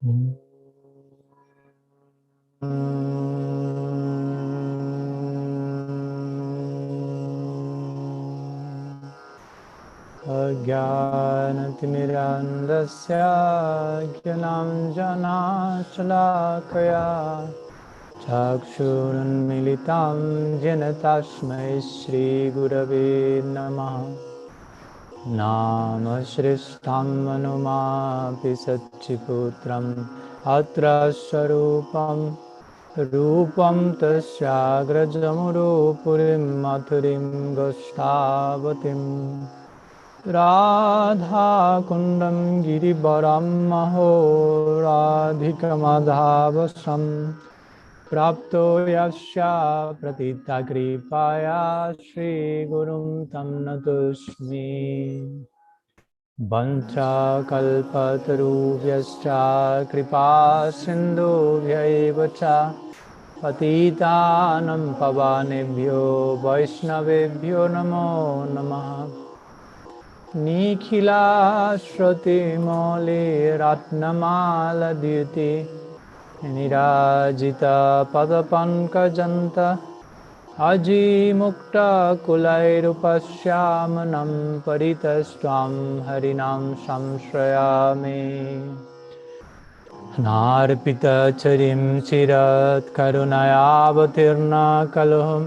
Ajnanatirandasya Gyananjanachalakaya Chakshurunmilitam Jena Tasmai Shri Gurave Namaha Namashrishtam Manumapi Satchiputram Atra Swarupam Rupam Tasyagrajamurupurim Mathurim Goshtavatim Radha Kundam Girivaram Maho Radhika Madhavasam Prapto Yasya Pratita Kripaya Shri Gurum Tam Natusmi Vancha Kalpatarubhyascha Kripa Sindhubhyaivacha Patitanam Pavanebhyo Vaishnavebhyo Namo Namaha Nikhila Shruti Moli Ratnamala Dyuti Nirajita Padapankajanta Aji Mukta Kulairupasyamanam Paritastvam Harinam Samshrayami Narpita Charim Chirat Karunayavatirna Kaluhum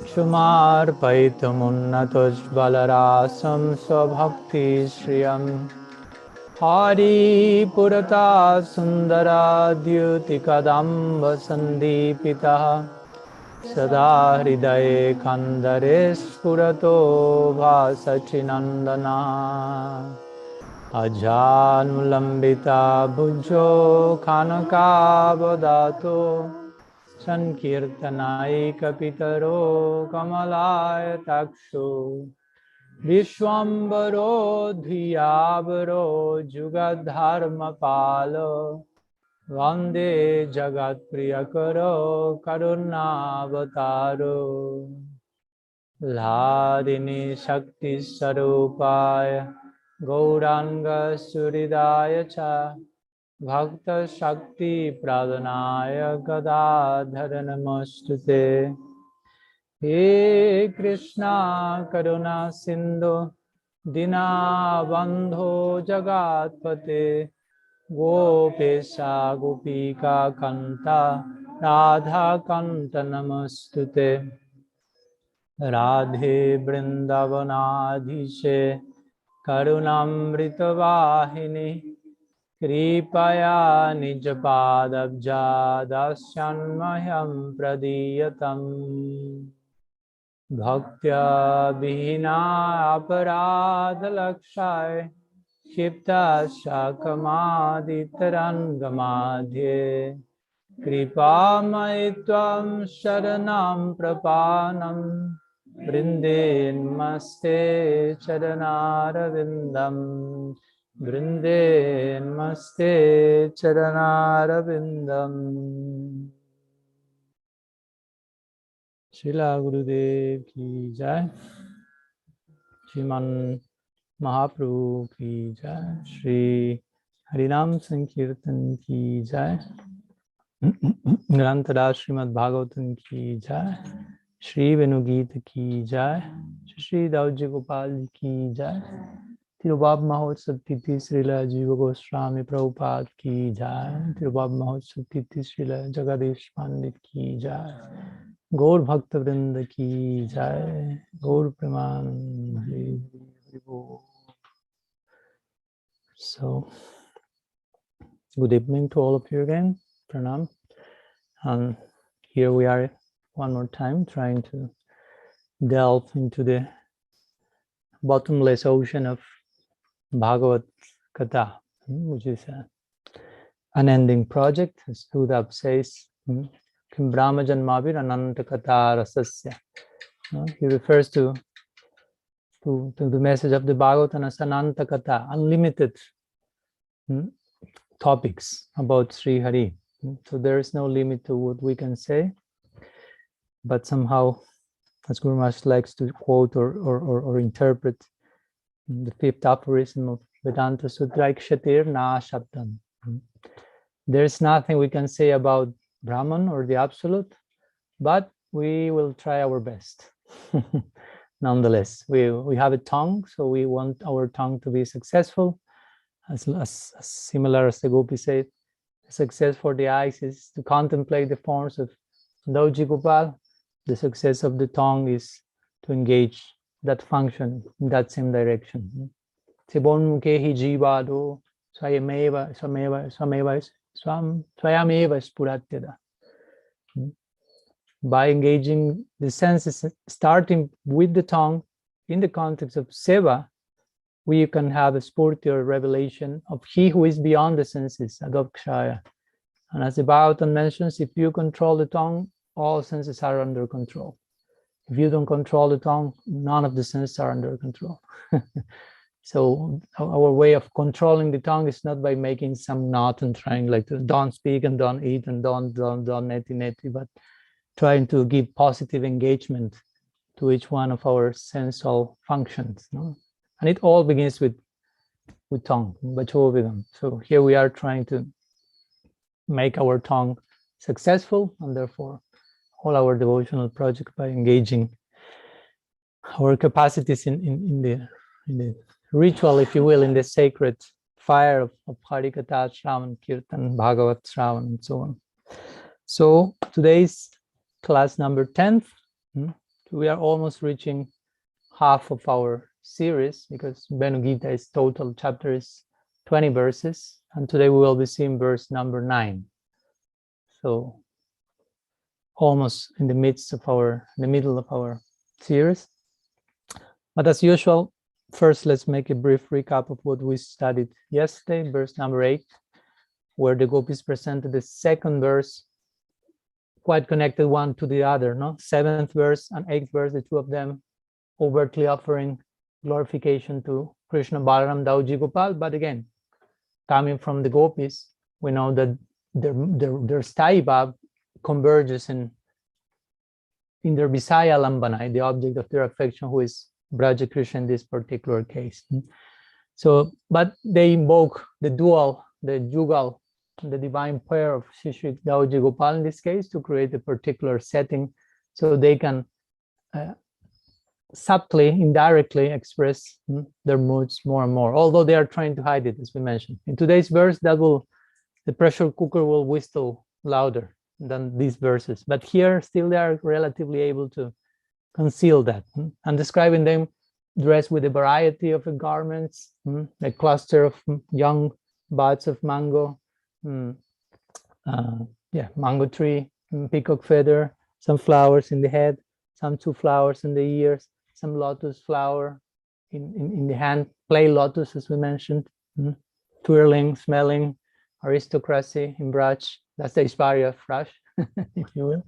Shumar Paitamunnatos Balarasam Swabhakti Shriyam Hari Purata Sundara Dyuti Kadamba Sandipita Sada Hridaye Kandare Spurato Vasachinandana Ajanulambita Bhujo Khanakavadato Sankirtanai Kapitaro Kamalaya Takshu Vishwambaro Dhiyavaro Jugadharma Palo Vande Jagat Priyakaro Karunavataro Hladini Shakti Sarupaya Gauranga Suridaya Cha Bhakta Shakti Pradhanaya Gadadhara Namostute He Krishna Karuna Sindhu Dinabandho Jagatpate Gopesha Gopika Kanta Radha Kanta Namostute Radhe Vrindavanadhishe Karunamrita Vahini Kripaya Nijapadabja Dasyanmayam Pradiyatam Bhaktya Vihina Aparadha Lakshaya Kipta Shakamaditarangamadhye Kripa Maitvam Sharanam Prapanam Vrinden Maste Charanarvindam Vrinden Maste Charanarvindam Srila Gurudev ki jai, Shriman Mahaprabhu ki jai, Shri Harinam Sankirtan ki jai, Grantara Srimad Bhagavatam ki jai, Shri Venu-gita ki jai, Shri Dauji Gopal ki jai, Tirubab Mahotsav Tithi Srila Jiva Goswami Prabhupada ki jai, Tirubab Mahotsav Tithi Srila Jagadish Pandit ki jai, Gaur Bhakta Vrinda ki jai, Gaur Preman Hari Bol. So, good evening to all of you again. Pranam. And here we are one more time trying to delve into the bottomless ocean of Bhagavad Gita, which is an unending project. As Sudab says, Kim Brahma Janmavir Ananta Kata Rasasya. He refers to the message of the Bhagavatam as Ananta Kata, unlimited topics about Sri Hari. So there is no limit to what we can say, but somehow, as Guru Maharaj likes to quote or interpret the fifth aphorism of Vedanta Sutra, Kshatir Na Shabdam. There's nothing we can say about Brahman or the Absolute, but we will try our best. Nonetheless, we have a tongue, so we want our tongue to be successful. As similar as the Gopi said, success for the eyes is to contemplate the forms of Dauji Gopal. The success of the tongue is to engage that function in that same direction. Sibonmukehi jivado swayameva spuratyada. By engaging the senses, starting with the tongue in the context of seva, we can have a spurti or revelation of he who is beyond the senses, adokshaya. And as the Bhagavatam mentions, if you control the tongue, all senses are under control. If you don't control the tongue, none of the senses are under control. So our way of controlling the tongue is not by making some knot and trying like to don't speak and don't eat and don't neti, but trying to give positive engagement to each one of our sensual functions. No? And it all begins with tongue, Vachovidam. So here we are trying to make our tongue successful, and therefore all our devotional project by engaging our capacities in the ritual, if you will, in the sacred fire of Harikatha, Shravan, Kirtan, Bhagavat, Shravan, and so on. So today's class number 10th. We are almost reaching half of our series because Venu-gita is total chapter is 20 verses, and today we will be seeing verse number 9. So almost in the middle of our series. But as usual, first let's make a brief recap of what we studied yesterday, verse number 8, where the gopis presented the second verse, quite connected one to the other, no? 7th verse and 8th verse, the two of them overtly offering glorification to Krishna, Balaram, Dauji Gopal. But again, coming from the gopis, we know that their sthayi bhav converges in their Visaya Lambanai, the object of their affection, who is Braja Krishna in this particular case. So, but they invoke the dual, the jugal, the divine pair of Shri Dauji Gopal in this case to create a particular setting so they can subtly, indirectly express their moods more and more, although they are trying to hide it, as we mentioned. In today's verse, the pressure cooker will whistle louder than these verses, but here still they are relatively able to conceal that, and describing them dressed with a variety of garments, a cluster of young buds of mango, mango tree, peacock feather, some flowers in the head, some 2 flowers in the ears, some lotus flower in the hand, play lotus, as we mentioned, twirling, smelling, aristocracy in Braj. That's the Ishvarya Frash, if you will,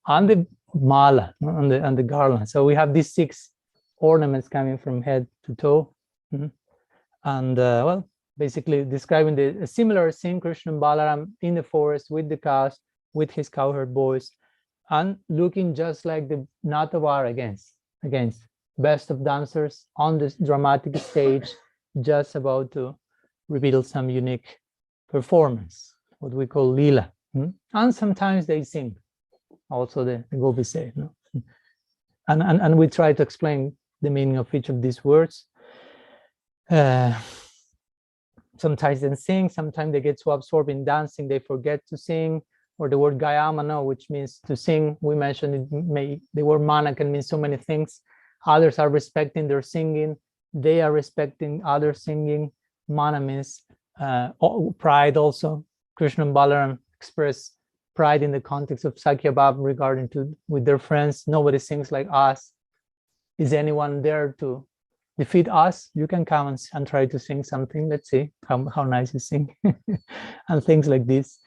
on the mala, on the garland. So we have these 6 ornaments coming from head to toe, and well, basically describing a similar scene, Krishna and Balaram in the forest with the cows, with his cowherd boys, and looking just like the Natawar against best of dancers on this dramatic stage, just about to reveal some unique performance, what we call lila. And sometimes they sing, also the gopis say, no? And we try to explain the meaning of each of these words. Sometimes they sing, sometimes they get so absorbed in dancing they forget to sing, or the word gayamano, which means to sing. We mentioned the word mana can mean so many things. Others are respecting their singing, they are respecting other singing. Mana means pride also. Krishna and Balaram express pride in the context of Sakya Bhav regarding with their friends. Nobody sings like us. Is anyone there to defeat us? You can come and try to sing something. Let's see how nice you sing. And things like this.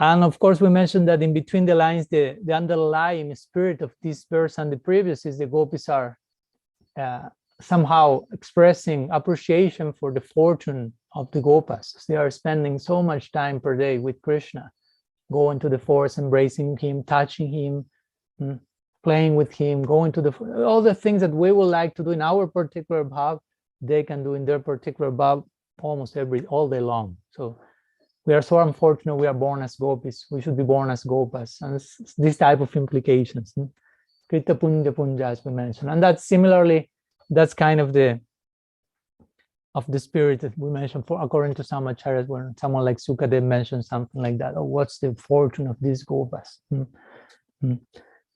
And of course, we mentioned that in between the lines, the underlying spirit of this verse and the previous is the gopis are somehow expressing appreciation for the fortune of the gopas. They are spending so much time per day with Krishna, going to the forest, embracing him, touching him, playing with him, going to all the things that we would like to do in our particular bhav, they can do in their particular bhav almost all day long. So we are so unfortunate we are born as gopis. We should be born as gopas. And this type of implications. Krita punja punja, as we mentioned. And that's similarly, that's kind of the spirit that we mentioned, for according to some acharyas, when someone like Sukadev mentioned something like that. Oh, what's the fortune of these gopas?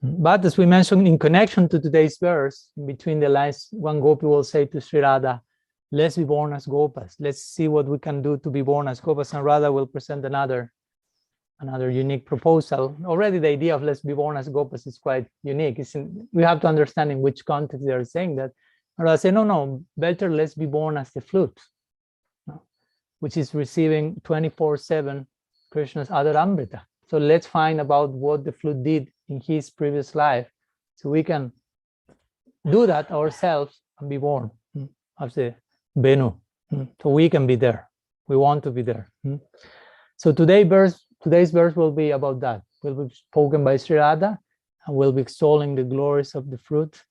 But as we mentioned, in connection to today's verse, between the lines, one gopi will say to Sri Radha, let's be born as gopas. Let's see what we can do to be born as gopas. And Radha will present another unique proposal. Already the idea of let's be born as gopas is quite unique. We have to understand in which context they are saying that. Radha say, no, better let's be born as the flute, which is receiving 24/7 Krishna's Adaramrita. So let's find about what the flute did in his previous life, so we can do that ourselves and be born as the Venu. So we can be there. We want to be there. So today's verse will be about that. Will be spoken by Sri Radha, and will be extolling the glories of the fruit.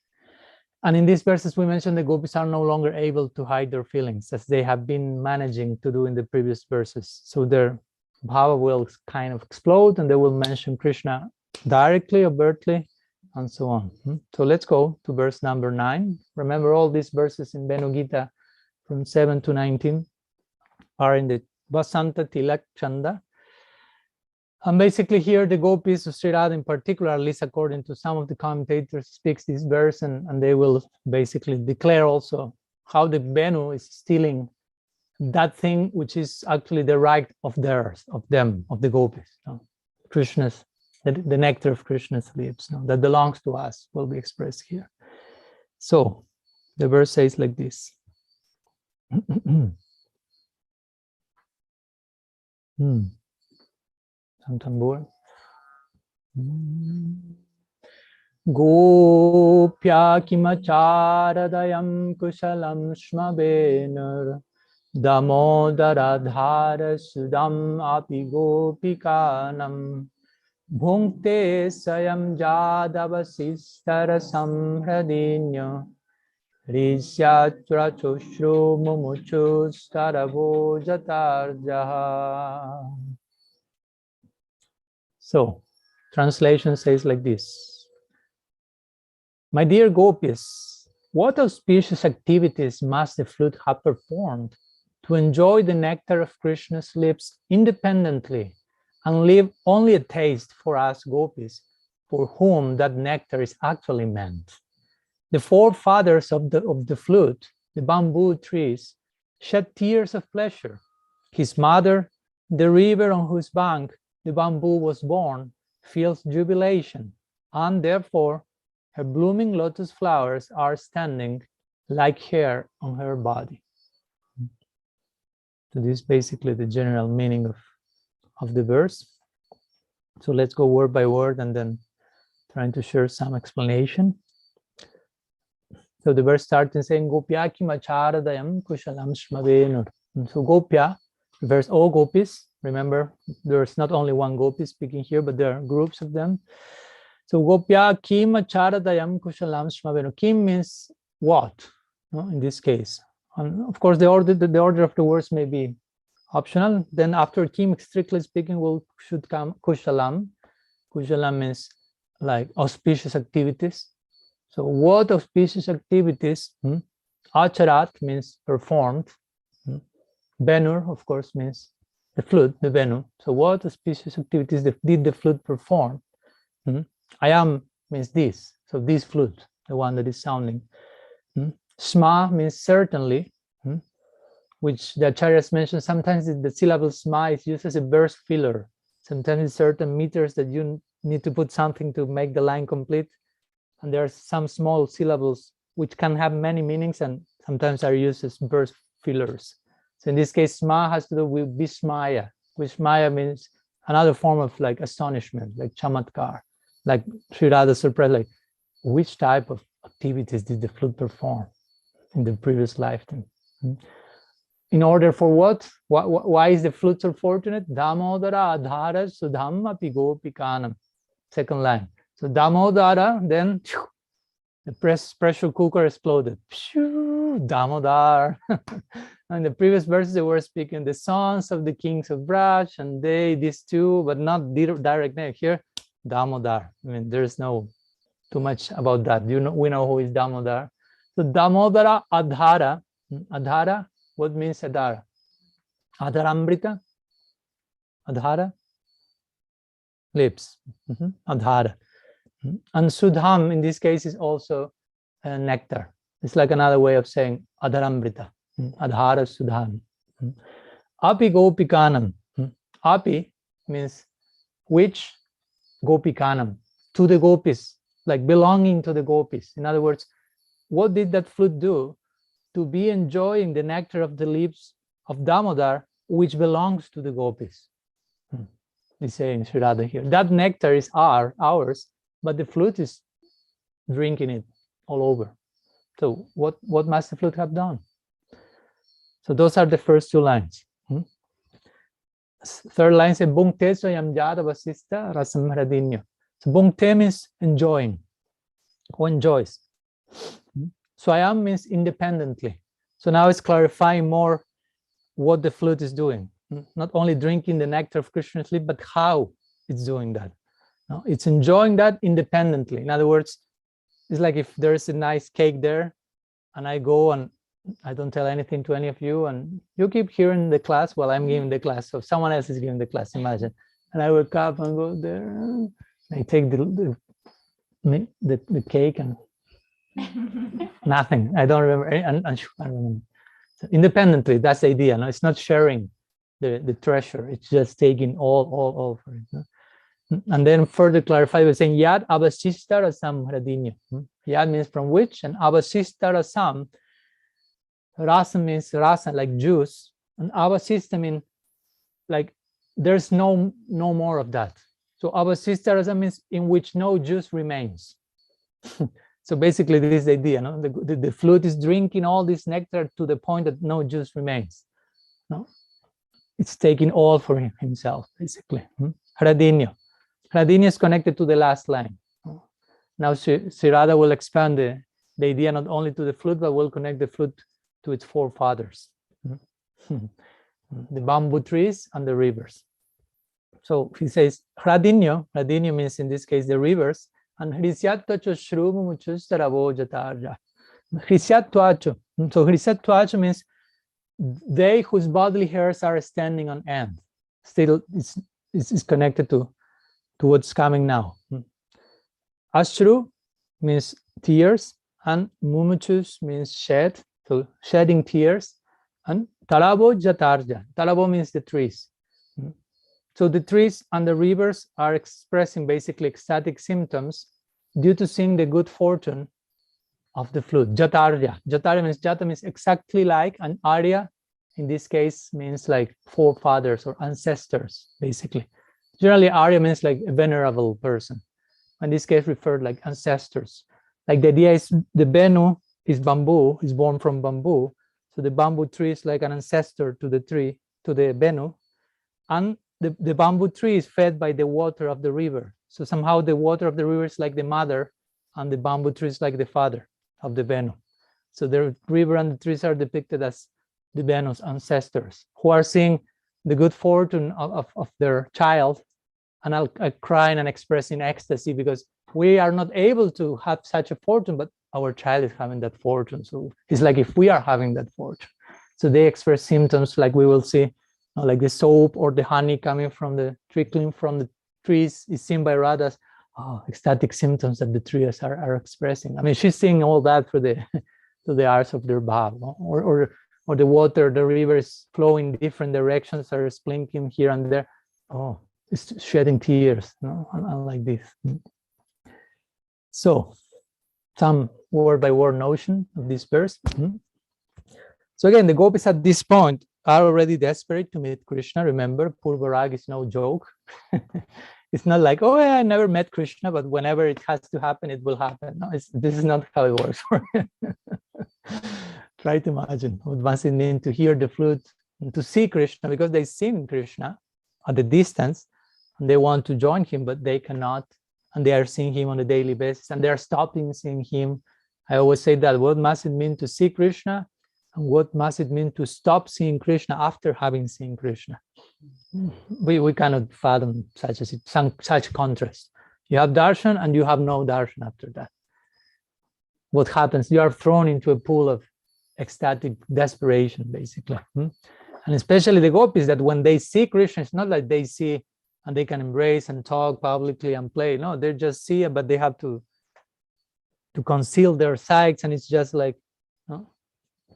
And in these verses, we mentioned the gopis are no longer able to hide their feelings, as they have been managing to do in the previous verses. So their bhava will kind of explode, and they will mention Krishna directly, overtly, and so on. So let's go to verse number 9. Remember, all these verses in Venu-gita from 7 to 19 are in the Vasanta Tilak Chanda. And basically here the gopis of Sri Radha in particular, at least according to some of the commentators, speaks this verse, and they will basically declare also how the Venu is stealing that thing which is actually the right of theirs, of them, of the gopis. Krishna's, the nectar of Krishna's lips, that belongs to us, will be expressed here. So the verse says like this. Tambur. Gopya kimacharadayam kushalam shmabenur damodaradhara sudam api gopikanam bhunkte sayam jadavasistara samhradinyo risyatra chushru mumuchustaravo jatarjaha. So, translation says like this. My dear gopis, what auspicious activities must the flute have performed to enjoy the nectar of Krishna's lips independently and leave only a taste for us gopis, for whom that nectar is actually meant. The forefathers of the flute, the bamboo trees, shed tears of pleasure. His mother, the river on whose bank the bamboo was born, feels jubilation, and therefore her blooming lotus flowers are standing like hair on her body. So this is basically the general meaning of the verse. So let's go word by word and then trying to share some explanation. So the verse starts in saying, Gopya kimacharadayam kushalam shmavenur. So Gopya refers all gopis. Remember, there's not only one gopi speaking here, but there are groups of them. So Gopya kimacharadayam kushalam shmavenu. Kim means what, in this case. And of course, the order of the words may be optional. Then after kim, strictly speaking, should come kushalam. Kushalam means like auspicious activities. So what auspicious activities? Acharat means performed. Venur, of course, means the flute, the Venu. So what auspicious activities did the flute perform? Ayam means this. So this flute, the one that is sounding. Sma means certainly, which the acharyas mentioned. Sometimes the syllable sma is used as a verse filler. Sometimes it's certain meters that you need to put something to make the line complete. And there are some small syllables which can have many meanings and sometimes are used as verse fillers. So in this case, sma has to do with vismaya. Vismaya means another form of like astonishment, like chamatkar, like Sri Radha surprise, like which type of activities did the flute perform in the previous lifetime? In order for what? Why is the flute so fortunate? Damodara adhara sudham api gopikanam. Second line. So Damodara, then The pressure cooker exploded. Phew, Damodar. And the previous verses, they were speaking the sons of the kings of Braj, and they, these two, but not direct name. Here, Damodar. I mean, there's no too much about that. We know who is Damodar. So Damodara Adhara. Adhara, what means Adhara? Adharambrita? Adhara? Lips. Adhara. And Sudham, in this case, is also nectar. It's like another way of saying Adharambrita. Adhara Sudham. Api Gopikanam. Api means which Gopikanam, to the gopis, like belonging to the gopis. In other words, what did that flute do? To be enjoying the nectar of the lips of Damodar, which belongs to the gopis. He's saying Sri Radha here. That nectar is ours, but the flute is drinking it all over. So what must the flute have done? So those are the first two lines. Third line says, Bhungte swayam jata vasista rasam hradinyo. So Bhungte means enjoying, who enjoys. Swayam means independently. So now it's clarifying more what the flute is doing. Not only drinking the nectar of Krishna's lip, but how it's doing that. No, it's enjoying that independently. In other words, it's like if there's a nice cake there, and I go and I don't tell anything to any of you, and you keep hearing the class while I'm giving the class. So someone else is giving the class, imagine. And I wake up and go there, and I take the cake and nothing. I don't remember. I remember. So independently, that's the idea. No, it's not sharing the treasure. It's just taking all for it. No? And then further clarify by saying Yad Abhasista Rasam Hradinyo. Yad means from which, and Abhasista Rasam. Rasa means rasa, like juice, and Abhasista means like there's no more of that. So Abhasista Rasa means in which no juice remains. So basically this is the idea. No? The flute is drinking all this nectar to the point that no juice remains. No? It's taking all for himself, basically. Hradinyo. Hradinyo is connected to the last line. Now Sri Radha will expand the idea not only to the flute, but will connect the flute to its forefathers. The bamboo trees and the rivers. So he says, Hradinyo means in this case the rivers, and Hrisyatvacho Shrumu Muchustaravo Jatarja. Hrisyatvacho. So Hrisyatvacho means they whose bodily hairs are standing on end. Still, it's connected to what's coming now. Ashru means tears, and Mumuchus means shed, so shedding tears, and Talabo Jatarja. Talabo means the trees. So the trees and the rivers are expressing basically ecstatic symptoms due to seeing the good fortune of the flute. Jatarja. Jata means exactly like, and Arya in this case means like forefathers or ancestors, basically. Generally, Arya means like a venerable person. In this case, referred like ancestors. Like the idea is the Venu is bamboo, is born from bamboo. So the bamboo tree is like an ancestor to the tree, to the Venu. And the bamboo tree is fed by the water of the river. So somehow the water of the river is like the mother, and the bamboo tree is like the father of the Venu. So the river and the trees are depicted as the Venu's ancestors, who are seeing the good fortune of their child, and are crying and expressing ecstasy because we are not able to have such a fortune, but our child is having that fortune. So it's like if we are having that fortune. So they express symptoms like we will see, like the soap or the honey coming from the trickling from the trees is seen by Radha's ecstatic symptoms that the trees are expressing. I mean, she's seeing all that for the to the eyes of their bhav, or the water, the river is flowing different directions, are splinking here and there. Oh, it's shedding tears, and like this. So, some word-by-word notion of this verse. So again, the gopis at this point are already desperate to meet Krishna. Remember, Purvarag is no joke. It's not like, oh, yeah, I never met Krishna, but whenever it has to happen, it will happen. No, this is not how it works for him. Try to imagine what must it mean to hear the flute and to see Krishna, because they've seen Krishna at the distance and they want to join him, but they cannot and they are seeing him on a daily basis, and they are stopping seeing him. I always say that, what must it mean to see Krishna, and what must it mean to stop seeing Krishna after having seen Krishna? We cannot fathom such contrast. You have darshan and you have no darshan after that. What happens? You are thrown into a pool of ecstatic desperation, basically. And especially the gopis, that when they see Krishna, it's not like they see and they can embrace and talk publicly and play. No, they just see it, but they have to conceal their sights, and it's just like, you know,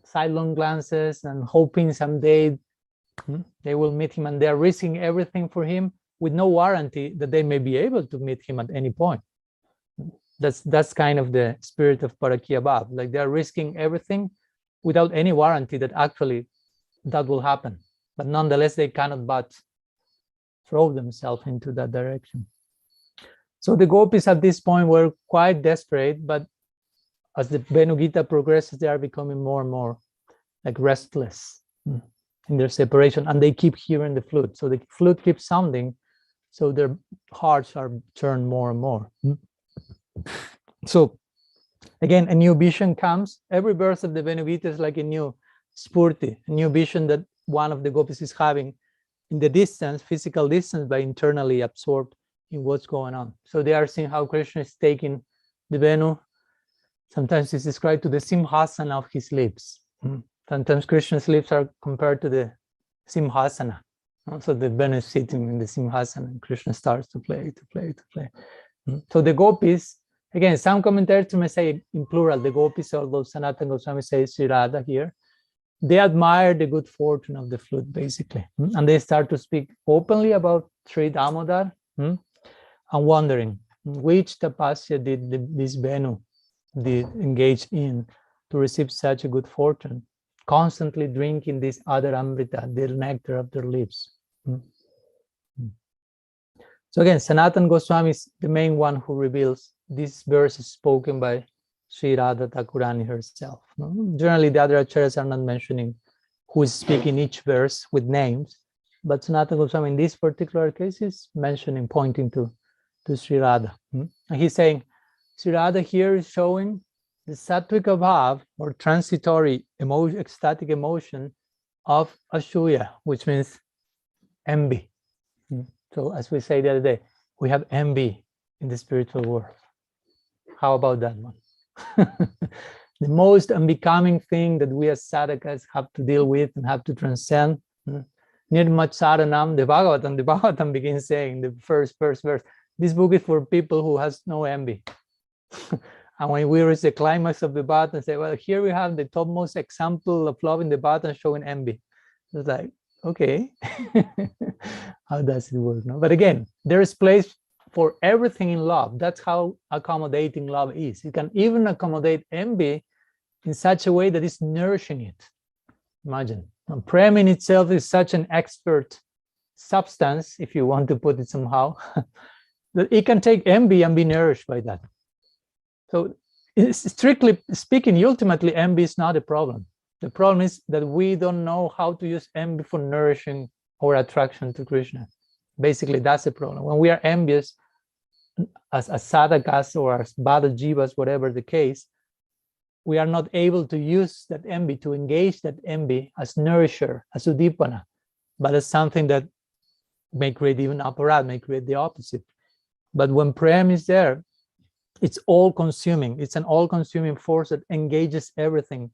sidelong glances and hoping someday they will meet him, and they're risking everything for him with no warranty that they may be able to meet him at any point. That's kind of the spirit of Parakya Bhav. Like, they're risking everything without any warranty that actually that will happen. But nonetheless, they cannot but throw themselves into that direction. So the gopis at this point were quite desperate, but as the Venu-gita progresses, they are becoming more and more like restless in their separation, and they keep hearing the flute. So the flute keeps sounding, so their hearts are turned more and more. So again, a new vision comes. Every verse of the Venu-gita is like a new spurti, a new vision that one of the gopis is having in the distance, physical distance, but internally absorbed in what's going on. So they are seeing how Krishna is taking the Venu. Sometimes it's described to the simhasana of his lips. Sometimes Krishna's lips are compared to the simhasana. So the Venu is sitting in the simhasana, and Krishna starts to play. So the gopis, again, some commentators may say in plural, the gopis, although Sanatana Goswami says Sri Radha here, they admire the good fortune of the flute, basically. And they start to speak openly about Sri Damodar, and wondering which tapasya did this Venu engage in to receive such a good fortune, constantly drinking this other amrita, the nectar of their lips. So again, Sanatana Goswami is the main one who reveals this verse is spoken by Sri Radha Thakurani herself. Generally, the other acharyas are not mentioning who is speaking each verse with names, but Sanatana Goswami in this particular case is mentioning, pointing to Sri Radha. And he's saying, Sri Radha here is showing the sattvika bhav, or transitory emotion, ecstatic emotion of Ashuya, which means envy. So as we say the other day, we have envy in the spiritual world. How about that one? The most unbecoming thing that we as sadhakas have to deal with and have to transcend. Nirmat saranam, the Bhagavatam begins saying, the first verse, this book is for people who has no envy. And when we reach the climax of the Bhagavatam, say, well, here we have the topmost example of love in the Bhagavatam showing envy. It's like, okay, how does it work? No? But again, there is place for everything in love. That's how accommodating love is. You can even accommodate envy in such a way that is nourishing it. Imagine. And prem in itself is such an expert substance, if you want to put it somehow, that it can take envy and be nourished by that. So strictly speaking, ultimately, envy is not a problem. The problem is that we don't know how to use envy for nourishing our attraction to Krishna. Basically, that's the problem. When we are envious, as sadhakas or as bada jivas, whatever the case, we are not able to use that envy, to engage that envy as nourisher, as udipana, but as something that may create even aparad, may create the opposite. But when prem is there, it's all-consuming. It's an all-consuming force that engages everything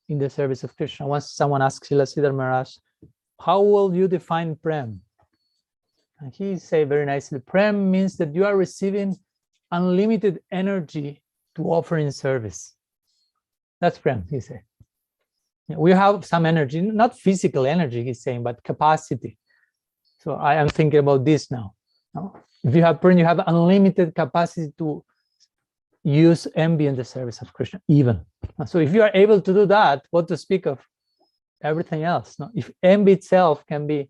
in the service of Krishna. Once someone asked Srila Sridhar Maharaj, how will you define prem? And he said very nicely, prem means that you are receiving unlimited energy to offer in service. That's prem, he said. We have some energy, not physical energy, he's saying, but capacity. So I am thinking about this now. If you have prem, you have unlimited capacity to use envy in the service of Krishna, even. So if you are able to do that, what to speak of everything else? If envy itself can be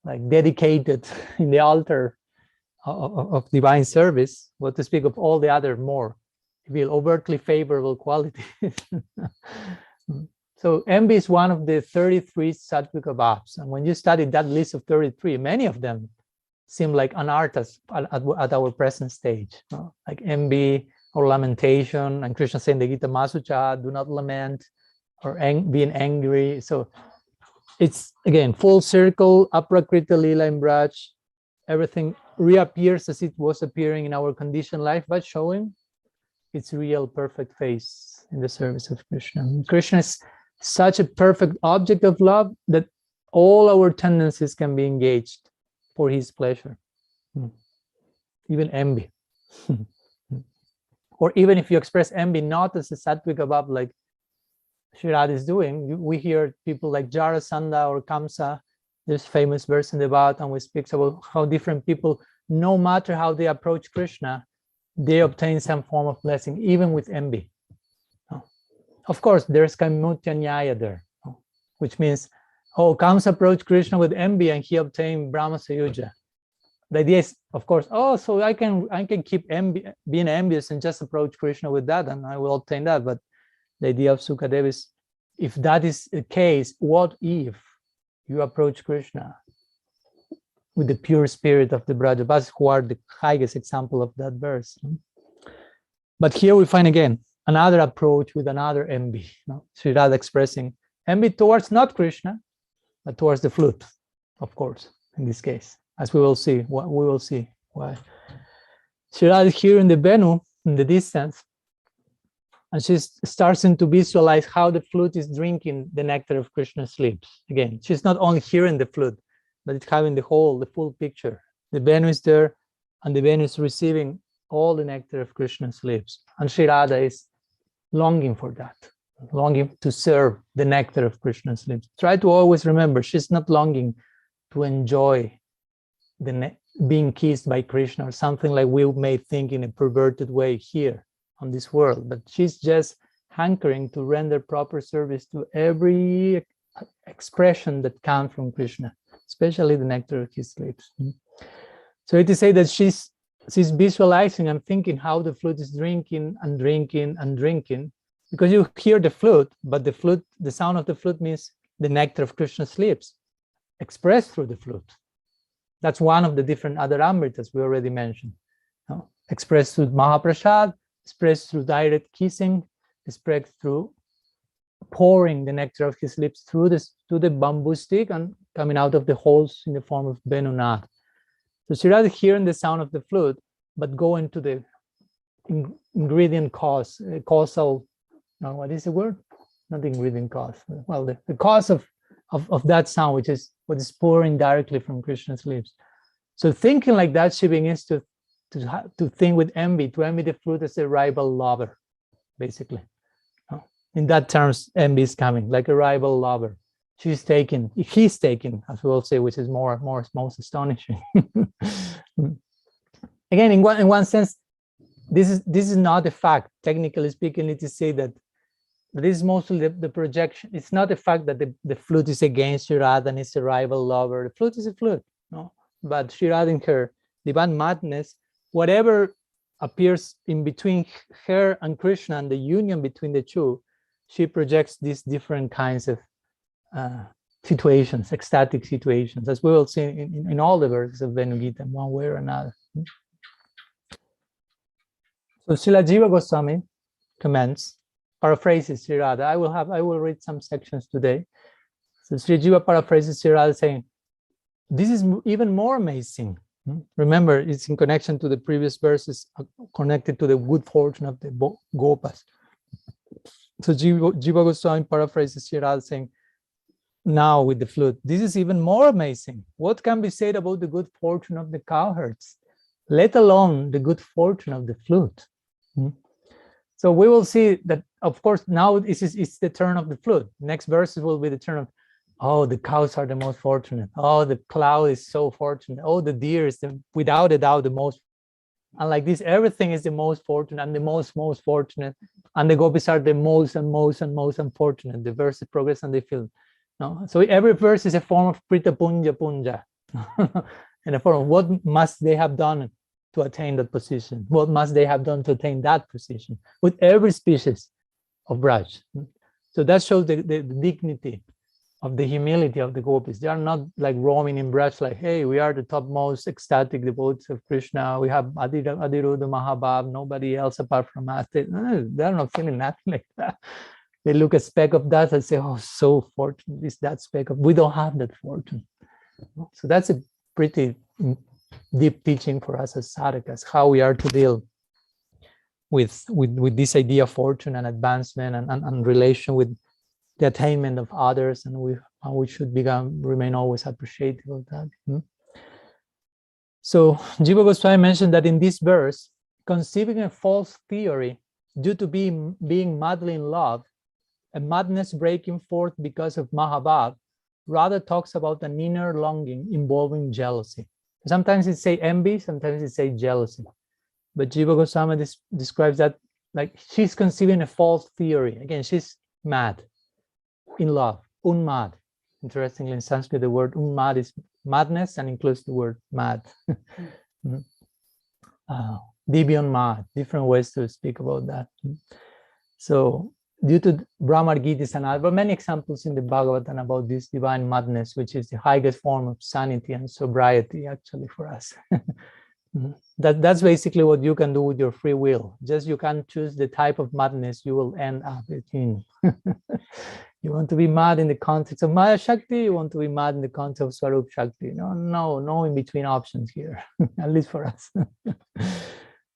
like dedicated in the altar of divine service, what to speak of all the other more overtly favorable qualities. So envy is one of the 33 sattvika bhavs. And when you study that list of 33, many of them seem like an artist at our present stage, like envy or lamentation, and Krishna saying the Gita Masucha, do not lament, or being angry. So it's again full circle, aprakrita lila in Braj. Everything reappears as it was appearing in our conditioned life, but showing its real perfect face in the service of Krishna. And Krishna is such a perfect object of love that all our tendencies can be engaged for his pleasure, even envy. Or even if you express envy not as a sattvic above, like Sri Radha is doing, we hear people like Jarasandha or Kamsa. There's famous verse in the Bhagavatam which speaks about how different people, no matter how they approach Krishna, they obtain some form of blessing, even with envy. Of course, there's Kaimutya Nyaya there, which means, oh, Kamsa approached Krishna with envy and he obtained Brahma Sayuja. The idea is, of course, oh, so I can keep being envious and just approach Krishna with that, and I will obtain that. But the idea of Sukadeva is, if that is the case, what if you approach Krishna with the pure spirit of the Brajabhas, who are the highest example of that verse? But here we find again another approach with another envy. Sri Radha expressing envy towards not Krishna, but towards the flute, of course, in this case, as we will see. We will see why. Sri Radha is here in the Venu, in the distance, and she's starting to visualize how the flute is drinking the nectar of Krishna's lips. Again, she's not only hearing the flute, but it's having the full picture. The Venu is there, and the Venu is receiving all the nectar of Krishna's lips. And Sri Radha is longing for that, longing to serve the nectar of Krishna's lips. Try to always remember, she's not longing to enjoy being kissed by Krishna or something like we may think in a perverted way here on this world, but she's just hankering to render proper service to every expression that comes from Krishna, especially the nectar of his lips. So it is said that she's visualizing and thinking how the flute is drinking and drinking and drinking, because you hear the flute, but the sound of the flute means the nectar of Krishna's lips expressed through the flute. That's one of the different other amritas we already mentioned. Expressed through Mahaprasad, expressed through direct kissing, expressed through pouring the nectar of his lips through the bamboo stick and coming out of the holes in the form of Venu-gita. So Sri Radha hearing the sound of the flute, but going to the ingredient causal, what is the word? Not the ingredient cause. Well, the cause of that sound, which is what is pouring directly from Krishna's lips. So thinking like that, she begins to think with envy, to envy the flute as a rival lover, basically. In that terms, envy is coming, like a rival lover. He's taken, as we will say, which is most astonishing. Again, in one sense, this is not a fact. Technically speaking, it is said that this is mostly the projection. It's not the fact that the flute is against Sri Radha and it's a rival lover. The flute is a flute, but Sri Radha in her divine madness, whatever appears in between her and Krishna and the union between the two, she projects these different kinds of situations, ecstatic situations, as we will see in all the verses of Venu-gita in one way or another. So Srila Jiva Goswami comments, paraphrases Sri Radha. I will read some sections today. So Sri Jiva paraphrases Sri Radha saying, this is even more amazing. Remember, it's in connection to the previous verses, connected to the good fortune of the Gopas. So Jiva Goswami paraphrases Sri Radha saying, now with the flute, this is even more amazing. What can be said about the good fortune of the cowherds, let alone the good fortune of the flute? So we will see that, of course, now it's the turn of the flute. Next verses will be the turn of, oh, the cows are the most fortunate. Oh, the cloud is so fortunate. Oh, the deer is without a doubt the most. And like this, everything is the most fortunate and the most fortunate. And the gopis are the most unfortunate. The verses progress and they feel. So every verse is a form of Prita Punja, in a form of what must they have done to attain that position? What must they have done to attain that position? With every species of Braj. So that shows the dignity of the humility of the gopis. They are not like roaming in breaths like, hey, we are the topmost ecstatic devotees of Krishna. We have Adiruddha Mahabhav, nobody else apart from us. They're not feeling nothing like that. They look a speck of dust and say, oh, so fortunate is that speck of, we don't have that fortune. So that's a pretty deep teaching for us as sadhakas, how we are to deal with this idea of fortune and advancement and relation with the attainment of others, and we should remain always appreciative of that. So Jiva Goswami mentioned that in this verse, conceiving a false theory due to being madly in love, a madness breaking forth because of Mahabhav, rather talks about an inner longing involving jealousy. Sometimes it say envy, sometimes it say jealousy. But Jiva Goswami describes that like she's conceiving a false theory. Again, she's mad, in love, unmad. Interestingly, in Sanskrit, the word unmad is madness and includes the word mad. Debian mad, different ways to speak about that. So due to Brahmar-Gita and there are many examples in the Bhagavatam about this divine madness, which is the highest form of sanity and sobriety actually for us. That's basically what you can do with your free will. Just you can choose the type of madness you will end up in. You want to be mad in the context of Maya Shakti, you want to be mad in the context of Swarup Shakti. No in between options here, at least for us.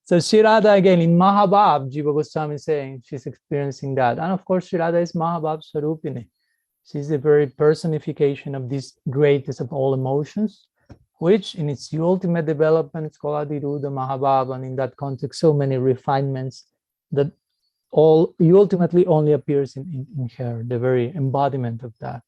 So Shri Radha, again, in Mahabhav, Jiva Goswami is saying she's experiencing that. And of course, Shri Radha is Mahabhav Swarupini. She's the very personification of this greatest of all emotions, which in its ultimate development is called Adiruddha Mahabhav, and in that context, so many refinements that all ultimately only appears in her, the very embodiment of that.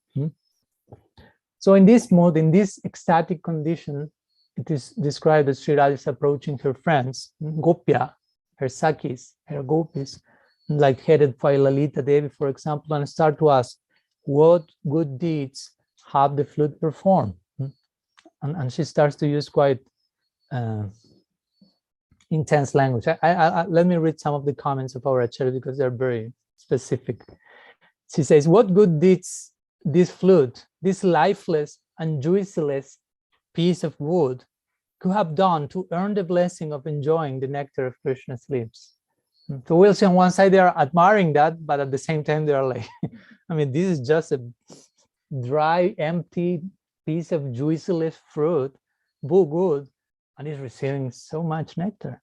So in this mode, in this ecstatic condition, it is described as Sri Radha is approaching her friends, Gopya, her Sakis, her Gopis, like headed by Lalita Devi, for example, and start to ask, what good deeds have the flute performed? And she starts to use quite intense language. Let me read some of the comments of our Acharya because they're very specific. She says, what good deeds this flute, this lifeless and juiceless piece of wood could have done to earn the blessing of enjoying the nectar of Krishna's lips? So we'll see on one side they are admiring that, but at the same time they are like, I mean, this is just a dry, empty piece of juiceless fruit, wood, and is receiving so much nectar.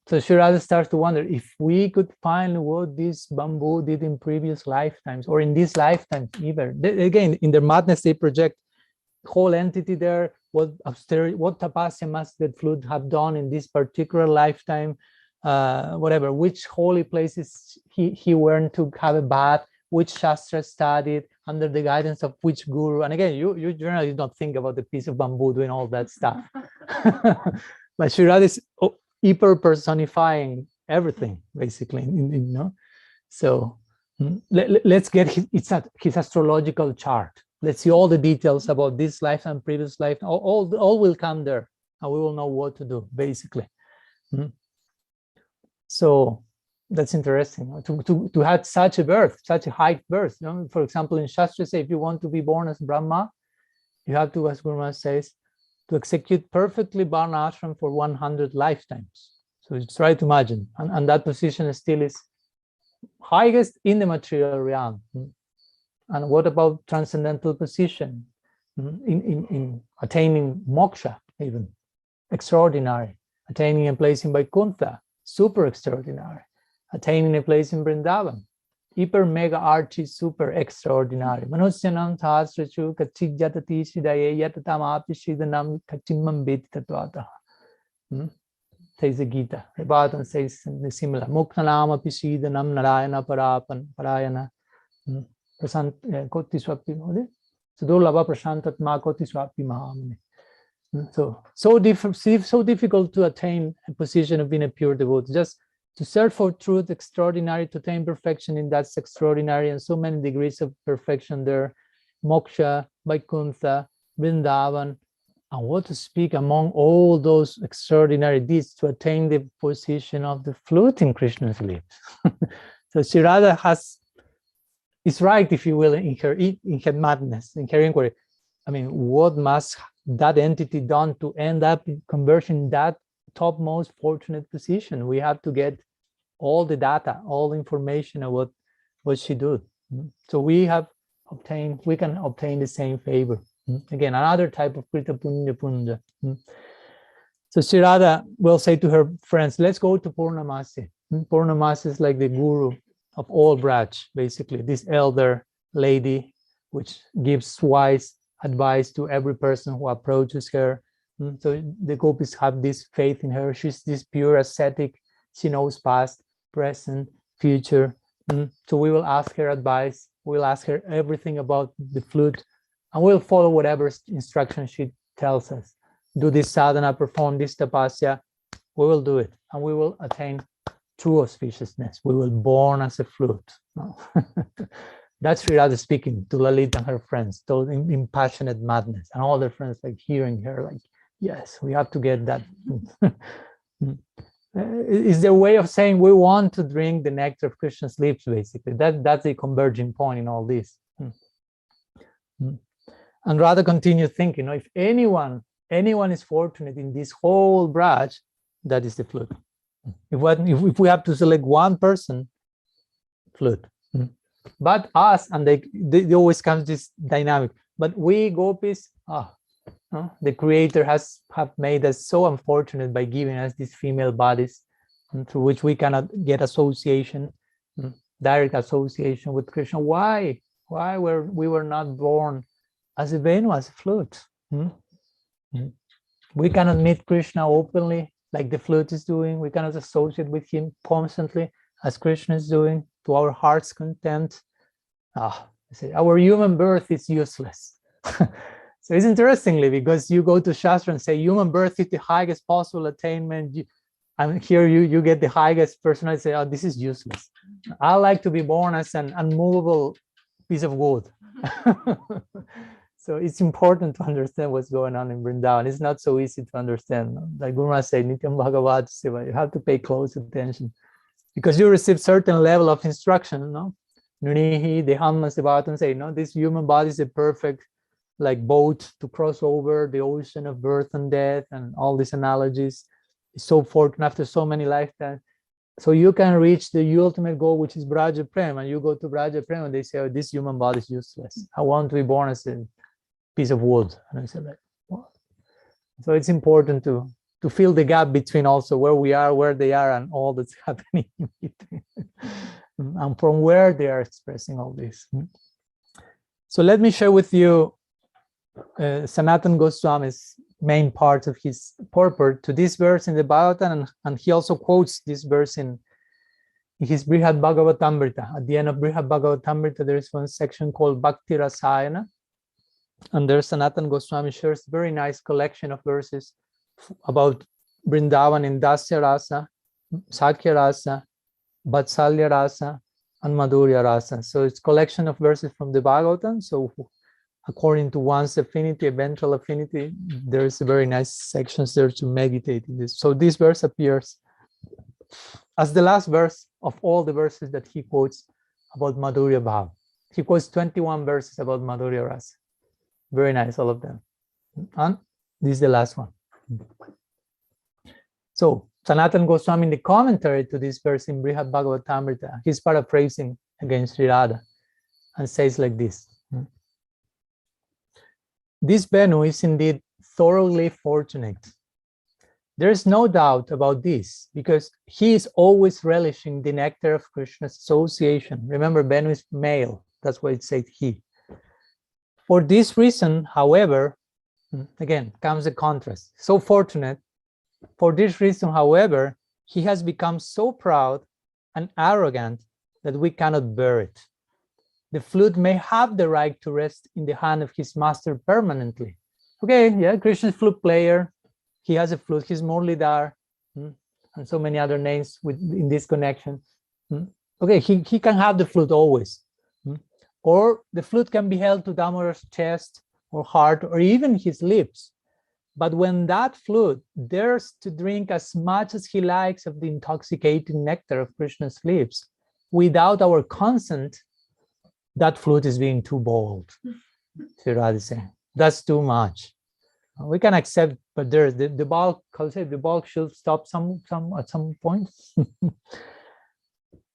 So Shri Radha starts to wonder if we could find what this bamboo did in previous lifetimes, or in this lifetime either. Again, in their madness, they project whole entity there, what austerity, what tapasya must that flute have done in this particular lifetime, whatever, which holy places he went to have a bath, which shastra studied, under the guidance of which guru. And again, you generally don't think about the piece of bamboo doing all that stuff. But Shri Radha is hyper personifying everything, basically, So let's get his astrological chart. Let's see all the details about this life and previous life. All will come there, and we will know what to do, basically. So that's interesting to have such a birth, such a high birth. For example, in Shastra say, if you want to be born as Brahma, you have to, as Guru Maharaj says, to execute perfectly Varna ashram for 100 lifetimes. So just try to imagine, and that position still is highest in the material realm. And what about transcendental position in attaining moksha, even extraordinary, attaining a place in Vaikuntha, super extraordinary, attaining a place in Vrindavan, hyper mega archi, super extraordinary. Manusyanam sahasrachu kachijatati sidaye yatatamapi shidanam kachimam beti tattvataha. Says the Gita. Bhagavatam says similar. Muktanam api shidanam narayana parayana. Koti swapi mode. Sudurlabha prashantatma koti swapi mahamune. So difficult to attain a position of being a pure devotee. Just to search for truth, extraordinary, to attain perfection in that's extraordinary, and so many degrees of perfection there. Moksha, Vaikuntha, Vrindavan, and what to speak among all those extraordinary deeds to attain the position of the flute in Krishna's lips. So Shri Radha has is right, if you will, in her madness, in her inquiry. I mean, what must that entity done to end up in conversion that topmost fortunate position? We have to get all the data, all the information of what she did. So we can obtain the same favor. Again, another type of Krita Punya Punya. So Sri Radha will say to her friends, let's go to Purnamasi. Purnamasi is like the guru of all Braj, basically, this elder lady, which gives wise advice to every person who approaches her. So the gopis have this faith in her. She's this pure ascetic. She knows past, present, future. So we will ask her advice. We'll ask her everything about the flute, and we'll follow whatever instruction she tells us. Do this sadhana, perform this tapasya. We will do it, and we will attain true auspiciousness. We will born as a flute. That's Sri Radha speaking to Lalita and her friends, told in passionate madness, and all their friends like hearing her, like, yes, we have to get that. Is their way of saying we want to drink the nectar of Krishna's lips, basically. That's a converging point in all this. And Radha continued thinking, if anyone is fortunate in this whole Braj, that is the flute. If we have to select one person, flute. But us, and they always comes this dynamic. But we gopis, the Creator have made us so unfortunate by giving us these female bodies through which we cannot get association, direct association with Krishna. Why we were not born as a Venu, as a flute? We cannot meet Krishna openly like the flute is doing. We cannot associate with him constantly as Krishna is doing, to our heart's content. Our human birth is useless. So it's interestingly, because you go to Shastra and say human birth is the highest possible attainment, and here you get the highest personality, say, this is useless. I like to be born as an unmovable piece of wood. So it's important to understand what's going on in Vrindavan. It's not so easy to understand. Like Guru Maharaj said, Nityam Bhagavad Seva, you have to pay close attention, because you receive certain level of instruction, Nunihi, the Hammas, the Bhattan say, this human body is a perfect boat to cross over the ocean of birth and death, and all these analogies. It's so fortunate after so many lifetimes. So you can reach the ultimate goal, which is Braja Prem, and you go to Braja Prem and they say, this human body is useless. I want to be born as a piece of wood. And I said, what? So it's important to fill the gap between also where we are, where they are, and all that's happening in between. And from where they are expressing all this. So let me share with you Sanatana Goswami's main part of his purport to this verse in the Bhagavatam, and he also quotes this verse in his Brihad Bhagavatamrita. At the end of Brihad Bhagavatamrita, there is one section called Bhakti Rasayana, and there Sanatana Goswami shares a very nice collection of verses about Vrindavan in Dasya Rasa, Sakya Rasa, Vatsalya Rasa, and Madhurya Rasa. So it's a collection of verses from the Bhagavatam. So according to one's affinity, eventual affinity, there's a very nice sections there to meditate in this. So this verse appears as the last verse of all the verses that he quotes about Madhurya Bhav. He quotes 21 verses about Madhurya Rasa. Very nice, all of them. And this is the last one. So Sanatana Goswami, in the commentary to this verse in Brihad Bhagavatamrita, he's paraphrasing against Sri Radha and says like this. This Venu is indeed thoroughly fortunate. There is no doubt about this, because he is always relishing the nectar of Krishna's association. Remember, Venu is male. That's why it says he. For this reason, however, again, comes the contrast. So fortunate. For this reason, however, he has become so proud and arrogant that we cannot bear it. The flute may have the right to rest in the hand of his master permanently. Okay, yeah, Krishna's flute player. He has a flute. He's Murlidhar, and so many other names in this connection. Okay, he can have the flute always. Or the flute can be held to Damodar's chest or heart or even his lips. But when that flute dares to drink as much as he likes of the intoxicating nectar of Krishna's lips, without our consent, that flute is being too bold. Sri Radha is saying, that's too much. We can accept, but there's the bulk, I'll say the bulk should stop at some point.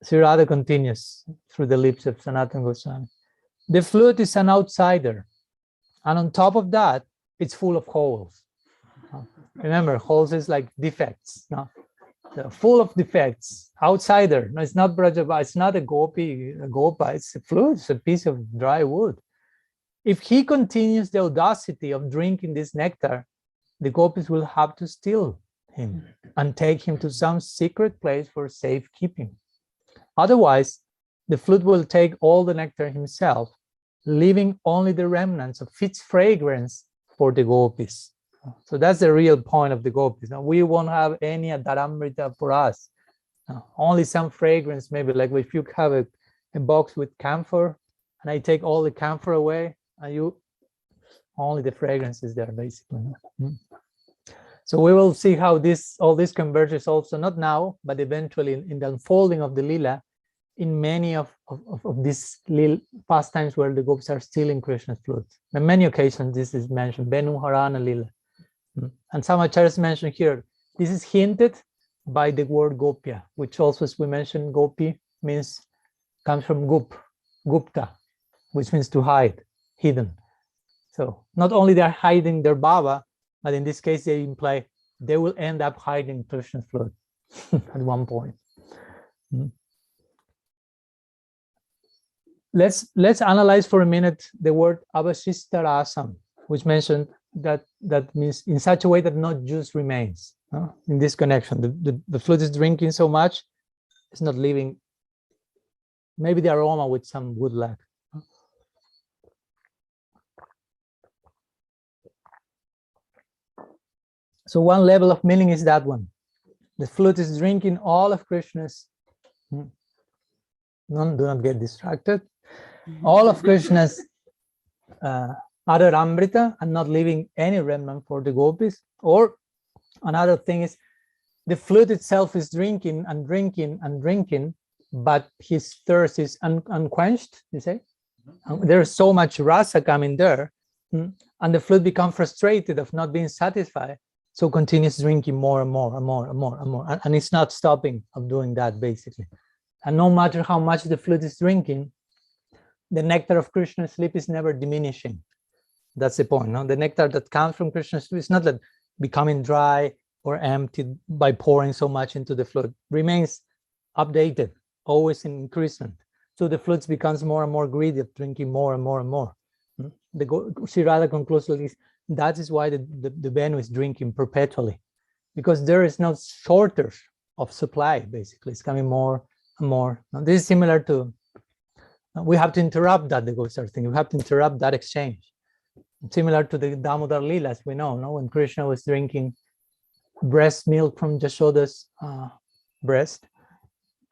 Sri Radha continues through the lips of Sanatana Goswami. The flute is an outsider. And on top of that, it's full of holes. Remember, holes is like defects. No? Full of defects. Outsider. No, it's not Brajabha, it's not a gopa, it's a flute, it's a piece of dry wood. If he continues the audacity of drinking this nectar, the gopis will have to steal him and take him to some secret place for safekeeping. Otherwise, the flute will take all the nectar himself, leaving only the remnants of its fragrance for the gopis. So that's the real point of the gopis. Now, we won't have any dharamrita for us. Only some fragrance, maybe like if you have a box with camphor and I take all the camphor away, and you only the fragrance is there basically. So we will see how all this converges also, not now, but eventually in the unfolding of the lila, in many of these little pastimes where the gopis are stealing Krishna's flute. On many occasions this is mentioned, Venu-harana lila. And some acharyas mentioned here, this is hinted by the word gopya, which also, as we mentioned, gopi comes from gupta, which means to hide, hidden. So not only they're hiding their baba, but in this case they imply they will end up hiding Krishna's flute at one point. Let's analyze for a minute the word avashishta rasam, which mentioned that means in such a way that not juice remains. In this connection, the flute is drinking so much, it's not leaving maybe the aroma with some wood lack. So one level of meaning is that one. The flute is drinking all of Krishna's, do not get distracted, all of Krishna's other amrita and not leaving any remnant for the gopis. Or another thing is the flute itself is drinking and drinking and drinking, but his thirst is unquenched, you say? There's so much rasa coming there, and the flute becomes frustrated of not being satisfied, so continues drinking more and more and more and more and more, and it's not stopping of doing that basically. And no matter how much the flute is drinking, the nectar of Krishna's lip is never diminishing. That's the point. No? The nectar that comes from Krishna's lip is not that becoming dry or empty by pouring so much into the flute. Remains updated, always increasing. So the flute becomes more and more greedy of drinking more and more and more. Sri Radha concludes like this. That is why the Venu is drinking perpetually, because there is no shortage of supply. Basically, it's coming more and more. Now, this is similar to. We have to interrupt that, the gopis are thinking. We have to interrupt that exchange. Similar to the Damodar Lila, as we know, no? When Krishna was drinking breast milk from Jashoda's breast,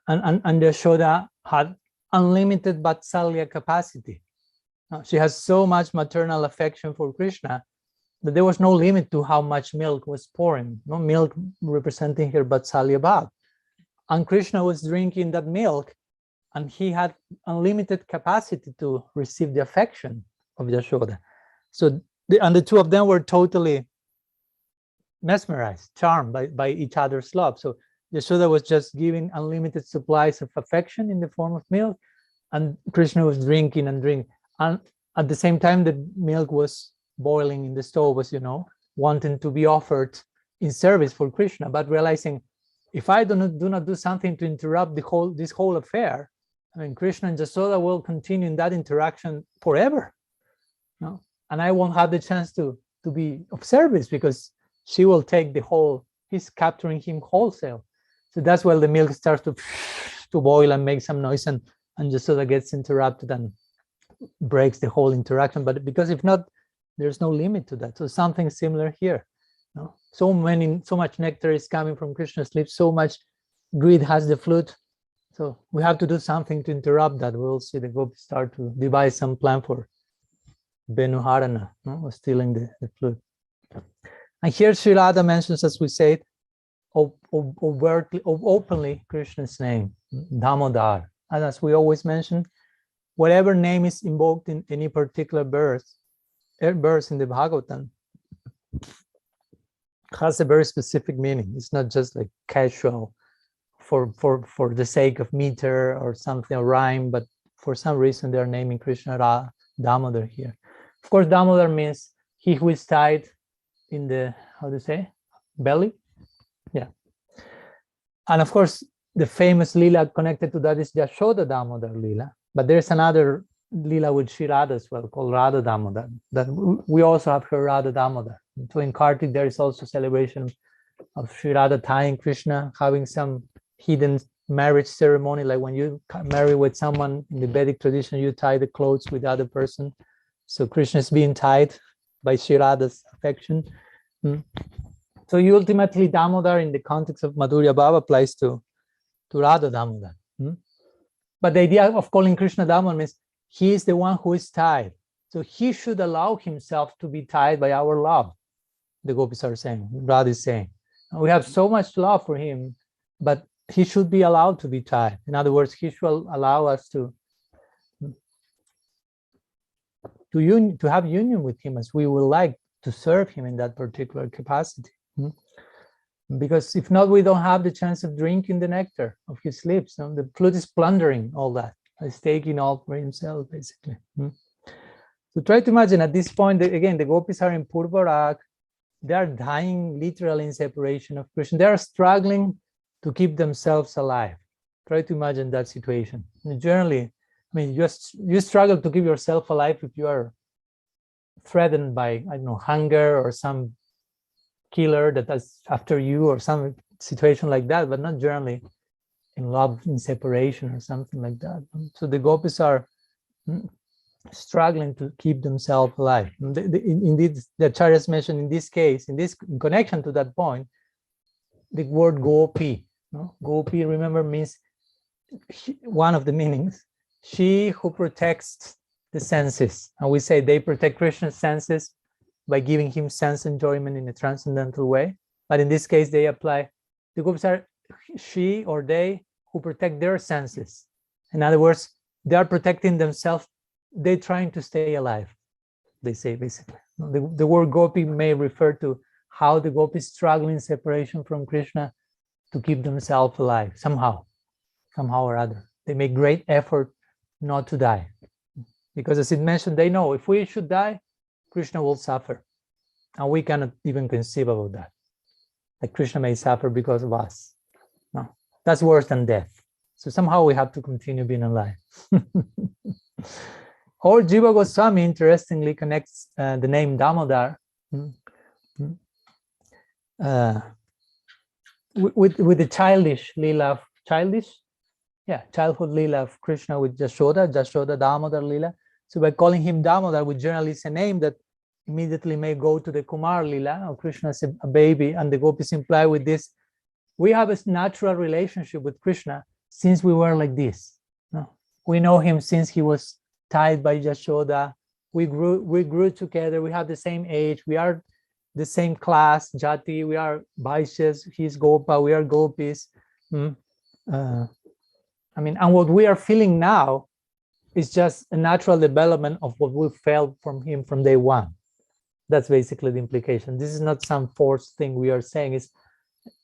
and Jashoda had unlimited Vatsalya capacity. She has so much maternal affection for Krishna that there was no limit to how much milk was pouring. No milk representing her Vatsalya bhav. And Krishna was drinking that milk, and he had unlimited capacity to receive the affection of Yashoda. So, the two of them were totally mesmerized, charmed by each other's love. So Yashoda was just giving unlimited supplies of affection in the form of milk, and Krishna was drinking and drinking. And at the same time, the milk was boiling in the stove, as you know, wanting to be offered in service for Krishna, but realizing if I do not do something to interrupt this whole affair, I mean, Krishna and Yashoda will continue in that interaction forever. No? And I won't have the chance to be of service, because she will take he's capturing him wholesale. So that's why the milk starts to boil and make some noise, and Yashoda gets interrupted and breaks the whole interaction. But because if not, there's no limit to that. So something similar here. No? So much nectar is coming from Krishna's lips, so much greed has the flute. So we have to do something to interrupt that. We'll see the gopis start to devise some plan for Venu-harana, no? Stealing the flute. And here Sri Radha mentions, as we said, openly Krishna's name, Damodar. And as we always mention, whatever name is invoked in any particular verse in the Bhagavatam has a very specific meaning. It's not just like casual for the sake of meter or something, or rhyme, but for some reason they're naming Krishna Damodar here. Of course, Damodar means he who is tied in the, how do you say, belly? Yeah. And of course, the famous Leela connected to that is Yashoda Damodar Leela. But there's another Leela with Sri Radha as well, called Radha Damodar, that we also have her Radha Damodar. So in Kartik, there is also celebration of Sri Radha tying Krishna, having some hidden marriage ceremony, like when you marry with someone in the Vedic tradition, you tie the clothes with the other person. So Krishna is being tied by Sri Radha's affection. So you ultimately, Damodar in the context of Madhurya Bhava applies to Radha Damodar. But the idea of calling Krishna Damodar means he is the one who is tied. So he should allow himself to be tied by our love, the gopis are saying, Radha is saying. We have so much love for him, but he should be allowed to be tied. In other words, he should allow us to have union with him as we would like to serve him in that particular capacity. Because if not, we don't have the chance of drinking the nectar of his lips. The flute is plundering all that. He's taking all for himself, basically. So try to imagine at this point, again, the gopis are in Purvarag. They are dying literally in separation of Krishna. They are struggling to keep themselves alive. Try to imagine that situation. And generally, I mean, you struggle to keep yourself alive if you are threatened by, I don't know, hunger or some killer that is after you or some situation like that, but not generally in love, in separation or something like that. So the gopis are struggling to keep themselves alive. Indeed, the acharyas mentioned in this case, in connection to that point, the word gopi. Gopi, remember, means one of the meanings, she who protects the senses. And we say they protect Krishna's senses by giving him sense enjoyment in a transcendental way. But in this case, they apply, the gopis are she or they who protect their senses. In other words, they are protecting themselves. They're trying to stay alive, they say, basically. The word gopi may refer to how the gopis struggle in separation from Krishna to keep themselves alive, somehow or other. They make great effort not to die. Because as it mentioned, they know if we should die, Krishna will suffer. And we cannot even conceive about that. Like Krishna may suffer because of us. No, that's worse than death. So somehow we have to continue being alive. Or Jiva Goswami interestingly connects the name Damodar with the childish Leela, childhood Leela of Krishna with Jashoda Damodar Leela. So by calling him Damodar, we generally say a name that immediately may go to the Kumar Leela, or Krishna as a baby, and the gopis imply with this, we have a natural relationship with Krishna since we were like this. No? We know him since he was tied by Jashoda. We grew together. We have the same age. We are the same class, Jati. We are Vaishyas. He's Gopa. We are Gopis. And what we are feeling now is just a natural development of what we felt from him from day one. That's basically the implication. This is not some forced thing we are saying. It's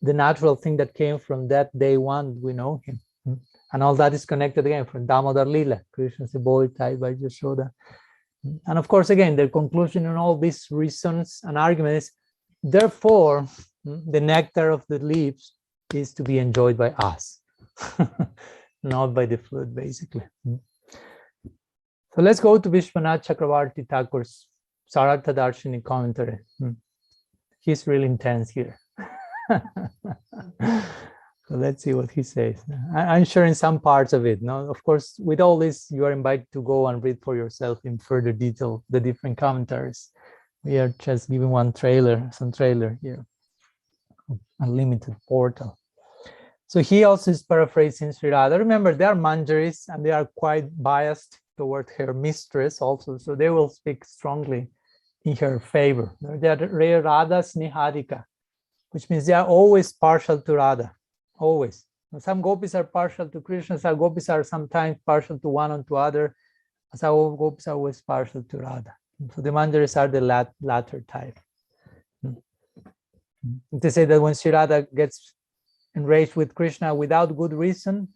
the natural thing that came from that day one we know him. And all that is connected again from Damodar Leela. Krishna is a boy tied by Yashoda. And of course, again, the conclusion in all these reasons and arguments is, therefore, the nectar of the leaves is to be enjoyed by us, not by the flute, basically. So let's go to Vishwanath Chakravarti Thakur's Sarartha Darshini commentary. He's really intense here. So let's see what he says. I'm sharing some parts of it. No, of course, with all this, you are invited to go and read for yourself in further detail the different commentaries. We are just giving some trailer here, unlimited portal. So he also is paraphrasing Sri Radha. Remember, they are Manjaris and they are quite biased toward her mistress also, so they will speak strongly in her favor. They are Radha Snihadika, which means they are always partial to Radha. Always. Some gopis are partial to Krishna, some gopis are sometimes partial to one and to other. as our gopis are always partial to Radha. So the manjaris are the latter type. They say that when Sri Radha gets enraged with Krishna without good reason,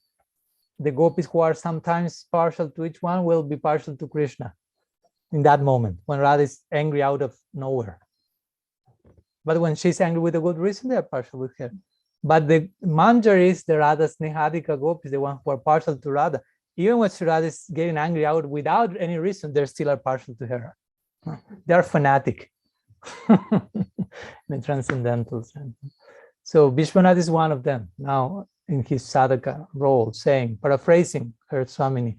the gopis who are sometimes partial to each one will be partial to Krishna in that moment, when Radha is angry out of nowhere. But when she's angry with a good reason, they are partial with her. But the manjaris, the Radha Snehadika gopis, the ones who are partial to Radha, even when Sri Radha is getting angry out without any reason, they still are partial to her. They are fanatic in the transcendental sense. So Vishwanath is one of them now in his sadhaka role, saying, paraphrasing her Swamini,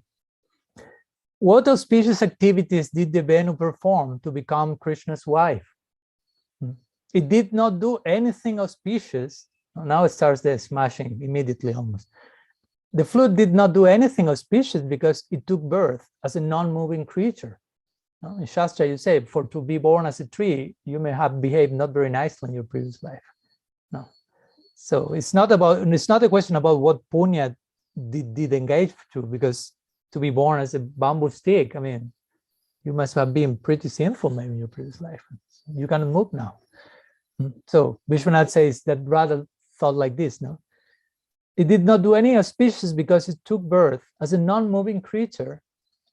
what auspicious activities did the Venu perform to become Krishna's wife? It did not do anything auspicious. Now it starts the smashing immediately almost. The flute did not do anything auspicious because it took birth as a non-moving creature. In Shastra, you say, for to be born as a tree, you may have behaved not very nicely in your previous life. No. So it's not a question about what punya did engage to, because to be born as a bamboo stick, I mean, you must have been pretty sinful maybe in your previous life. You cannot move now. So Vishwanath says that Radha thought like this, no? It did not do any auspicious because it took birth as a non-moving creature,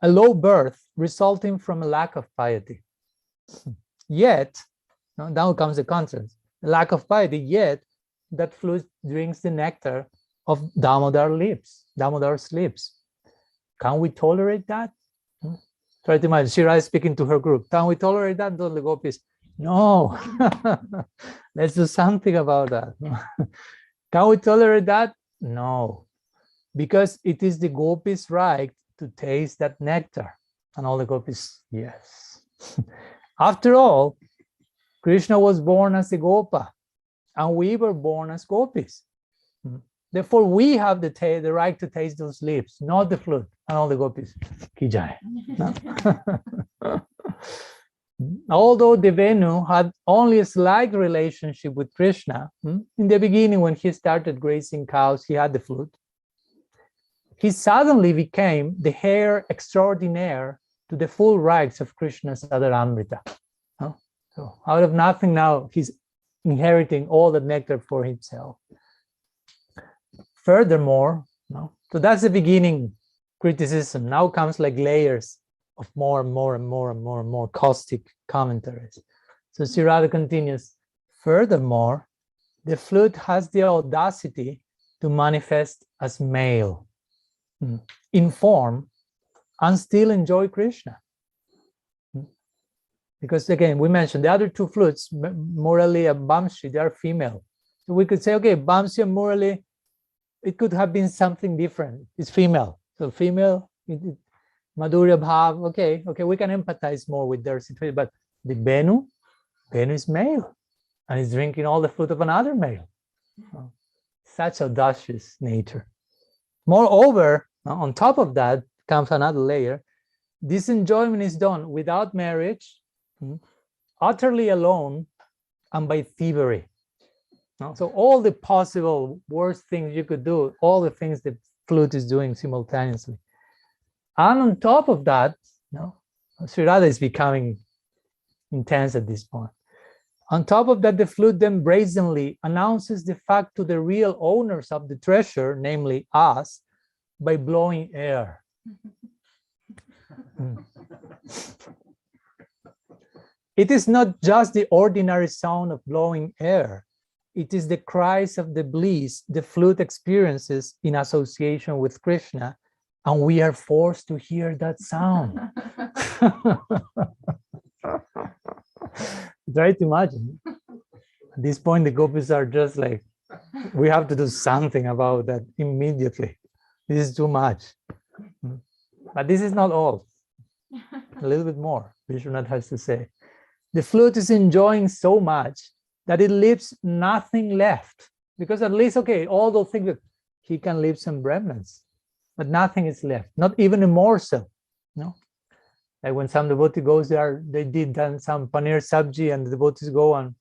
a low birth resulting from a lack of piety. Yet, now comes the contrast, the lack of piety, yet that flute drinks the nectar of Damodar's lips. Can we tolerate that? Try to imagine, Shira is speaking to her group. Can we tolerate that? All the gopis, no. Let's do something about that. Can we tolerate that? No. Because it is the gopis' right to taste that nectar. And all the gopis, yes. After all, Krishna was born as a gopa, and we were born as gopis. Therefore, we have the right to taste those lips, not the flute. And all the gopis, ki jai. Although the Venu had only a slight relationship with Krishna, in the beginning when he started grazing cows, he had the flute. He suddenly became the heir extraordinaire to the full rights of Krishna's Adaramrita. So out of nothing now, he's inheriting all the nectar for himself. Furthermore, so that's the beginning criticism. Now comes like layers of more and more caustic commentaries. So Sri Radha continues, furthermore, the flute has the audacity to manifest as male in form and still enjoy Krishna. Because again, we mentioned the other two flutes, Murali and Bamshi, they are female. So we could say, okay, Bamshi and Murali, it could have been something different. It's female. So female, Madhurya Bhav, okay, we can empathize more with their situation. But the Venu is male, and he's drinking all the fruit of another male. Such audacious nature. Moreover, on top of that comes another layer. This enjoyment is done without marriage, utterly alone, and by thievery. So all the possible worst things you could do, all the things the flute is doing simultaneously. And on top of that, Sri Radha is becoming intense at this point. On top of that, the flute then brazenly announces the fact to the real owners of the treasure, namely us, by blowing air. It is not just the ordinary sound of blowing air. It is the cries of the bliss the flute experiences in association with Krishna, and we are forced to hear that sound. Try to imagine. At this point, the gopis are just like, we have to do something about that immediately. This is too much. But this is not all. A little bit more, Vishwanath has to say. The flute is enjoying so much that it leaves nothing left. Because at least, okay, all those things, he can leave some remnants, but nothing is left, not even a morsel. Like when some devotee goes there, they did done some paneer sabji, and the devotees go and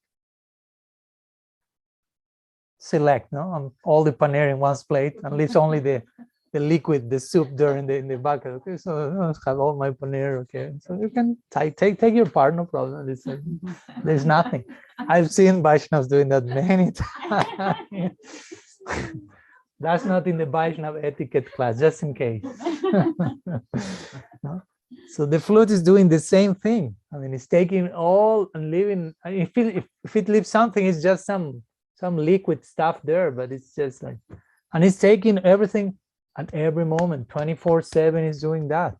select on all the paneer in one plate and leaves only the liquid, the soup there in the bucket. Okay, so I have all my paneer. Okay, so you can take your part, no problem. There's nothing. I've seen Vaishnavas doing that many times. That's not in the Vaishnava etiquette class, just in case. No? So the flute is doing the same thing. I mean, it's taking all and leaving. I mean, if it leaves something, it's just some liquid stuff there, but it's just like, and it's taking everything at every moment. 24/7 is doing that.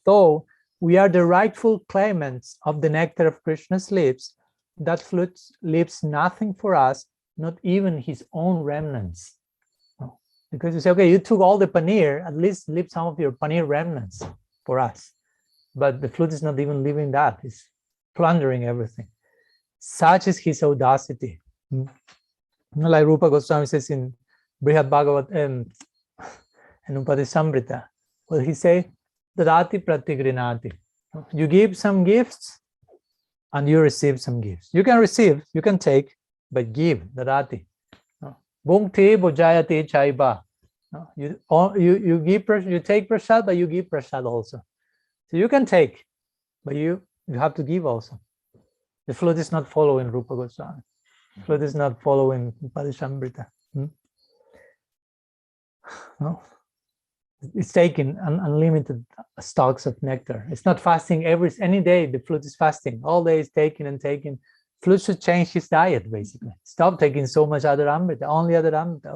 So we are the rightful claimants of the nectar of Krishna's lips. That flute leaves nothing for us, not even his own remnants. Because you say, okay, you took all the paneer, at least leave some of your paneer remnants for us. But the flute is not even leaving that. It's plundering everything. Such is his audacity. Like Rupa Goswami says in Brihad Bhagavat and Upadesamrita, what he say? Dadati pratigrinati. You give some gifts and you receive some gifts. You can receive, you can take, but give, dadati. Bhukti bhujayati chaiba. You give, you take prasad, but you give prasad also. So you can take, but you have to give also. The flute is not following Rupa Goswami. The flute is not following Upadesamrita. No, it's taking unlimited stocks of nectar. It's not fasting any day. The flute is fasting. All day is taking and taking. Flute should change his diet, basically. Stop taking so much other amrita, only other amrita.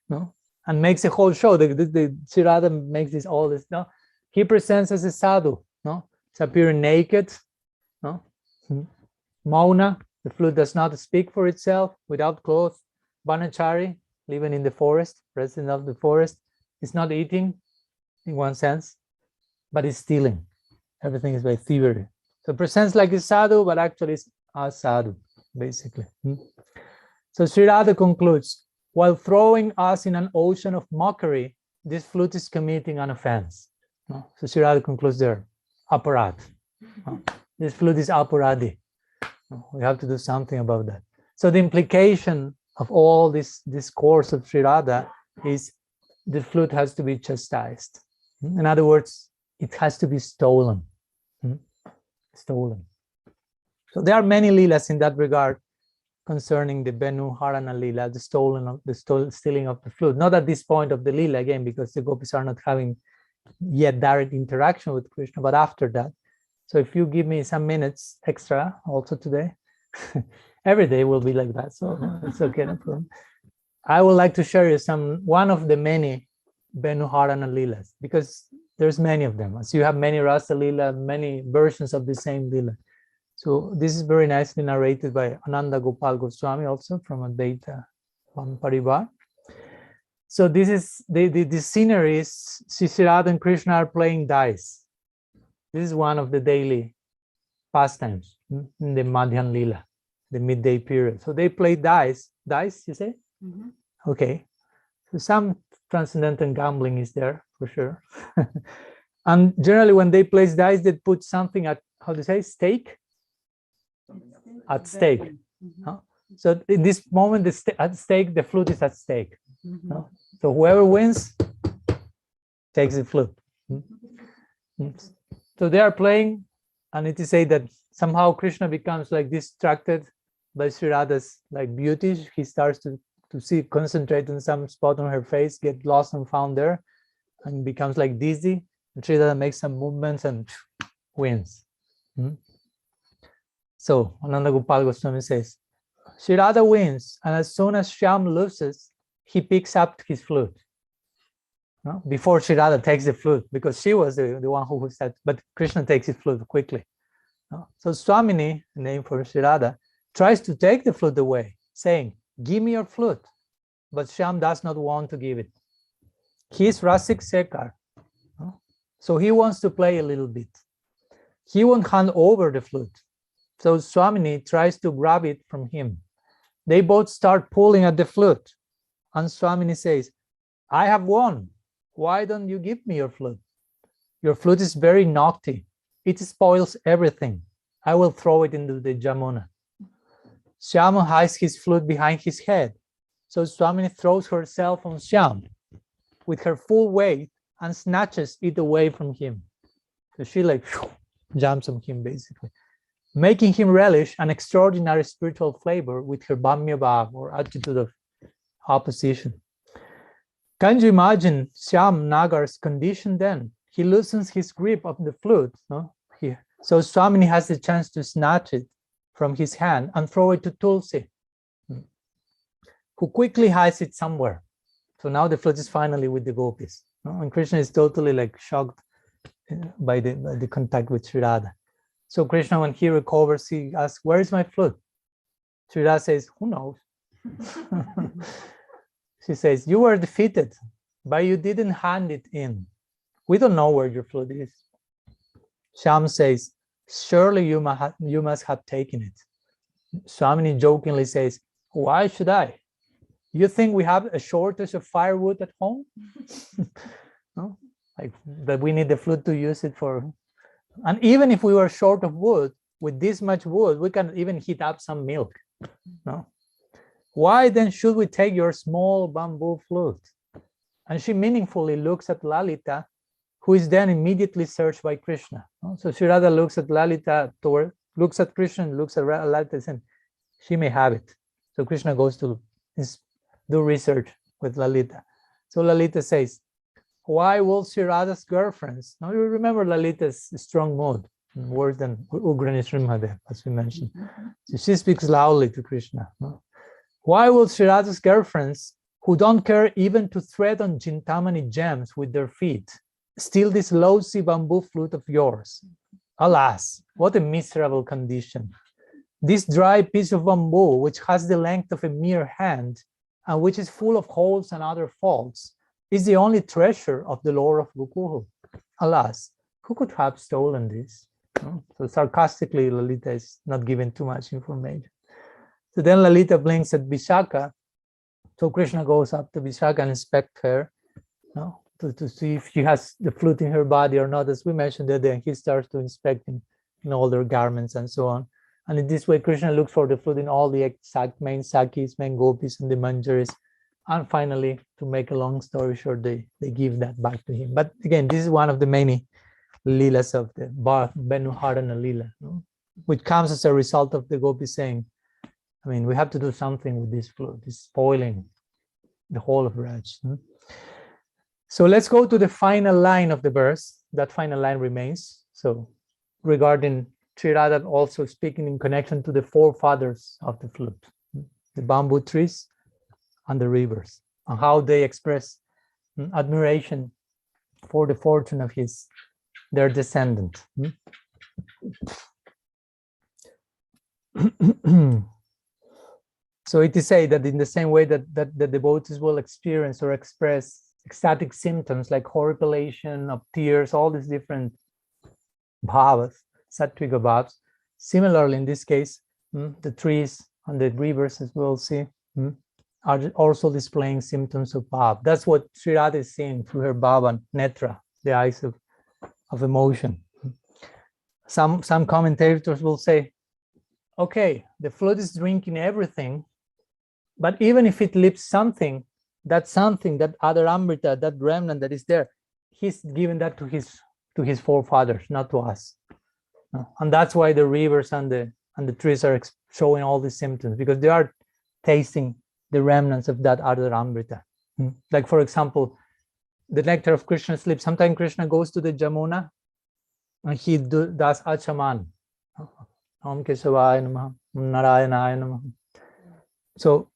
No, and makes a whole show. The Sri Radha makes this all this. No, he presents as a sadhu. No, it's appearing naked. No, Mauna. The flute does not speak for itself, without clothes. Banachari, living in the forest, president of the forest, is not eating, in one sense, but is stealing. Everything is by thievery. So it presents like a sadhu, but actually it's a sadhu, basically. So Sri Radha concludes, while throwing us in an ocean of mockery, this flute is committing an offense. So Sri Radha concludes there, aparad. This flute is aparadi. We have to do something about that. So the implication of all this course of Sri Radha is the flute has to be chastised. In other words, it has to be stolen. Stolen. So there are many leelas in that regard concerning the Venu-harana leela, the stealing of the flute. Not at this point of the leela again, because the gopis are not having yet direct interaction with Krishna, but after that. So if you give me some minutes extra also today, every day will be like that, so it's okay, no problem. I would like to share you one of the many Venu-harana leelas, because there's many of them. So you have many Rasa leela, many versions of the same leela. So this is very nicely narrated by Ananda Gopal Goswami, also from Advaita Parivar. So this is the scenery is Sri Radha and Krishna are playing dice. This is one of the daily pastimes in the Madhyan Leela, the midday period. So they play dice. Dice, you say? Okay. So some transcendental gambling is there for sure. And generally when they place dice, they put something at, how to say, stake? At stake. So in this moment, at stake, the flute is at stake. So whoever wins takes the flute. So they are playing, and it is said that somehow Krishna becomes like distracted by Sri Radha's like beauty. He starts to concentrate on some spot on her face, get lost and found there, and becomes like dizzy. And Sri Radha makes some movements and wins. So Ananda Gopal Goswami says, Sri Radha wins, and as soon as Shyam loses, he picks up his flute. No? Before Sri Radha takes the flute, because she was the one who said, but Krishna takes his flute quickly. No? So Swamini, the name for Sri Radha, tries to take the flute away, saying, give me your flute. But Shyam does not want to give it. He is Rasik Sekar. No? So he wants to play a little bit. He won't hand over the flute. So Swamini tries to grab it from him. They both start pulling at the flute. And Swamini says, I have won. Why don't you give me your flute? Your flute is very naughty. It spoils everything. I will throw it into the Jamuna. Shyama hides his flute behind his head. So Swamini throws herself on Shyam with her full weight and snatches it away from him. So she like jumps on him basically, making him relish an extraordinary spiritual flavor with her Bhamya Bhav, or attitude of opposition. Can you imagine Shyam Nagar's condition then? He loosens his grip of the flute. No? So Swamini has the chance to snatch it from his hand and throw it to Tulsi, who quickly hides it somewhere. So now the flute is finally with the gopis. No? And Krishna is totally like shocked by the contact with Sri Radha. So Krishna, when he recovers, he asks, "Where is my flute?" Sri Radha says, "Who knows?" She says, "You were defeated, but you didn't hand it in. We don't know where your flute is." Shyam says, "Surely you must have taken it." Swamini jokingly says, "Why should I? You think we have a shortage of firewood at home? No? Like that we need the flute to use it for. And even if we were short of wood, with this much wood, we can even heat up some milk. No? Why then should we take your small bamboo flute?" And she meaningfully looks at Lalita, who is then immediately searched by Krishna. So Sri Radha looks at Lalita, looks at Krishna, looks at Lalita, and she may have it. So Krishna goes to do research with Lalita. So Lalita says, "Why will Sri Radha's girlfriends?" Now you remember Lalita's strong mood, worse than Ugra Nrsimhadev, as we mentioned. So she speaks loudly to Krishna. "Why will Sri Radha's girlfriends, who don't care even to tread on Chintamani gems with their feet, steal this lousy bamboo flute of yours? Alas, what a miserable condition. This dry piece of bamboo, which has the length of a mere hand, and which is full of holes and other faults, is the only treasure of the Lord of Gokul. Alas, who could have stolen this?" So sarcastically, Lalita is not given too much information. So then Lalita blinks at Vishaka. So Krishna goes up to Vishaka and inspects her, to see if she has the flute in her body or not. As we mentioned that day, he starts to inspect in all their garments and so on. And in this way, Krishna looks for the flute in all the exact main sakis, main gopis, and the manjaris. And finally, to make a long story short, they give that back to him. But again, this is one of the many leelas of the Venu-gita Leela, which comes as a result of the gopis saying, I mean, we have to do something with this flute. It's spoiling the whole of Raj. So let's go to the final line of the verse. That final line remains. So regarding Sri Radha also speaking in connection to the forefathers of the flute, the bamboo trees and the rivers, and how they express admiration for the fortune of their descendant. So it is said that in the same way that the devotees will experience or express ecstatic symptoms like horripilation of tears, all these different bhavas, sattvika bhavas. Similarly, in this case, the trees and the rivers, as we'll see, are also displaying symptoms of bhav. That's what Sri Radha is seeing through her bhava, netra, the eyes of emotion. Some commentators will say, okay, the flute is drinking everything, but even if it leaves something, that other amrita, that remnant that is there, he's given that to his forefathers, not to us. And that's why the rivers and the trees are showing all these symptoms, because they are tasting the remnants of that other amrita. Like, for example, the nectar of Krishna's lips. Sometimes Krishna goes to the Jamuna and he does achaman. Om Kesavaya Namaha, Narayanaya Namaha. So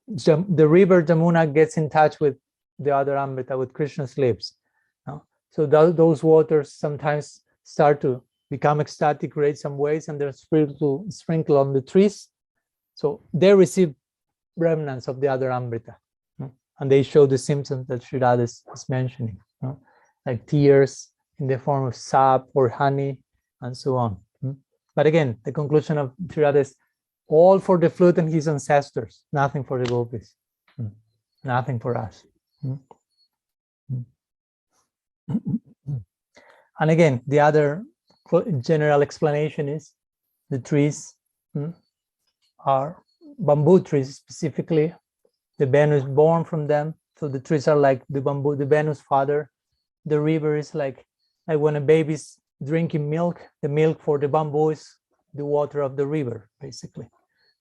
the river Jamuna gets in touch with the other amrita, with Krishna's lips. So those waters sometimes start to become ecstatic, create some waves, and they're sprinkle on the trees. So they receive remnants of the other amrita, and they show the symptoms that Sri Radha is mentioning, like tears in the form of sap or honey, and so on. But again, the conclusion of Sri Radha is all for the flute and his ancestors, nothing for the gopis, nothing for us. And again, the other general explanation is the trees are bamboo trees specifically, The Venu is born from them. So the trees are like the bamboo, the Venu's father. The river is like when a baby's drinking milk, the milk for the bamboo is the water of the river, basically.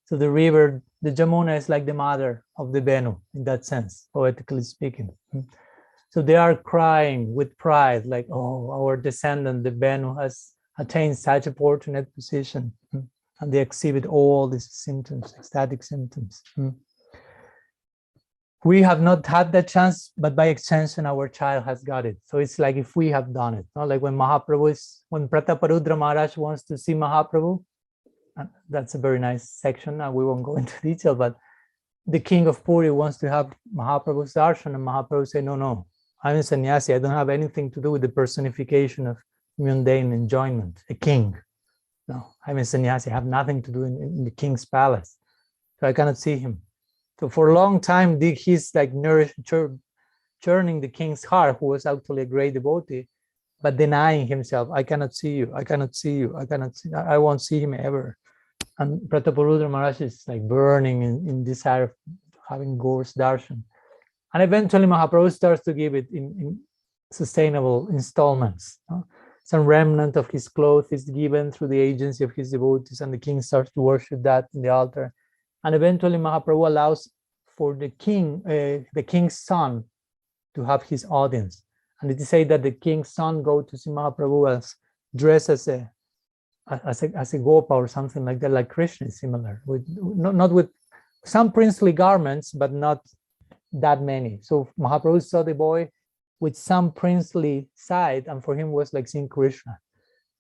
So the river, the Jamuna, is like the mother of the Venu in that sense, poetically speaking. So they are crying with pride, like, oh, our descendant, the Venu, has attained such a fortunate position. And they exhibit all these symptoms, ecstatic symptoms. We have not had that chance, but by extension, our child has got it. So it's like if we have done it, no? Like when Prataparudra Maharaj wants to see Mahaprabhu, that's a very nice section. We won't go into detail, but the king of Puri wants to have Mahaprabhu's darshan, and Mahaprabhu say, no, I'm a sannyasi. I don't have anything to do with the personification of mundane enjoyment, a king. No, I'm a sannyasi. I have nothing to do in the king's palace. So I cannot see him. So for a long time, he's like churning the king's heart, who was actually a great devotee, but denying himself. I cannot see you. I cannot see you. I cannot see. I won't see him ever. And Prataparudra Maharaj is like burning in desire of having Gaura's darshan. And eventually Mahaprabhu starts to give it in sustainable installments. Some remnant of his clothes is given through the agency of his devotees, and the king starts to worship that in the altar. And eventually Mahaprabhu allows for the king's son to have his audience. And it is said that the king's son go to see Mahaprabhu dressed as a gopa or something like that, like Krishna is similar, with not with some princely garments, but not that many. So Mahaprabhu saw the boy with some princely side, and for him was like seeing Krishna.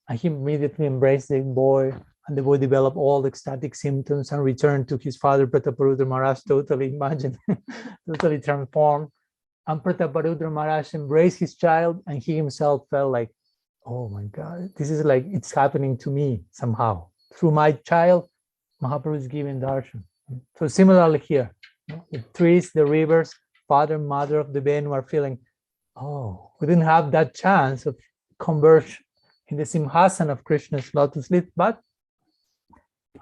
And he immediately embraced the boy, and the boy developed all the ecstatic symptoms and returned to his father, Prataparudra Maharaj, totally, imagine, totally transformed. And Prataparudra Maharaj embraced his child, and he himself felt like, oh my God, this is like, it's happening to me somehow. Through my child, Mahaprabhu is giving darshan. So similarly here, the trees, the rivers, father and mother of the Venu are feeling, oh, we didn't have that chance of converge in the Simhasana of Krishna's lotus leaf, but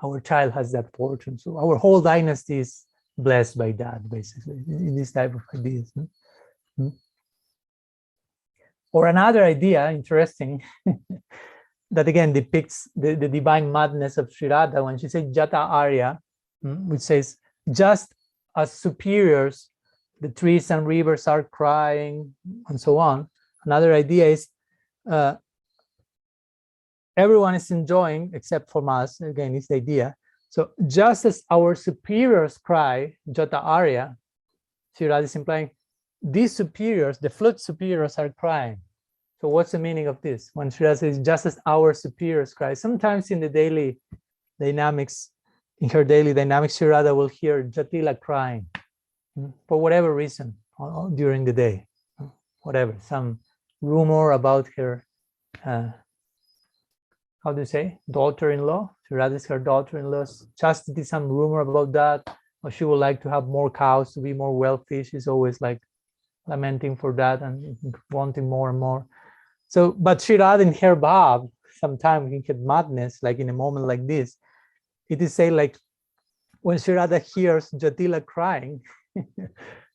our child has that fortune. So our whole dynasty is blessed by that, basically, in this type of ideas. Or another idea, interesting, that again depicts the divine madness of Sri Radha when she said Jata Arya, which says, just as superiors, the trees and rivers are crying, and so on. Another idea is everyone is enjoying except for us. Again, it's the idea. So just as our superiors cry, Jata Arya, Sri Radha is implying these superiors, the flute superiors, are crying. So what's the meaning of this? When Sri Radha says, just as our superiors cry, sometimes in the daily dynamics, in her daily dynamics, Sri Radha will hear Jatila crying for whatever reason during the day, whatever, some rumor about her, how do you say, daughter-in-law? Sri Radha is her daughter-in-law. Chastity, some rumor about that, or she would like to have more cows to be more wealthy. She's always like lamenting for that and wanting more and more. So, but Sri Radha in her bhav, sometimes in her madness, like in a moment like this, it is said like when Sri Radha hears Jatila crying,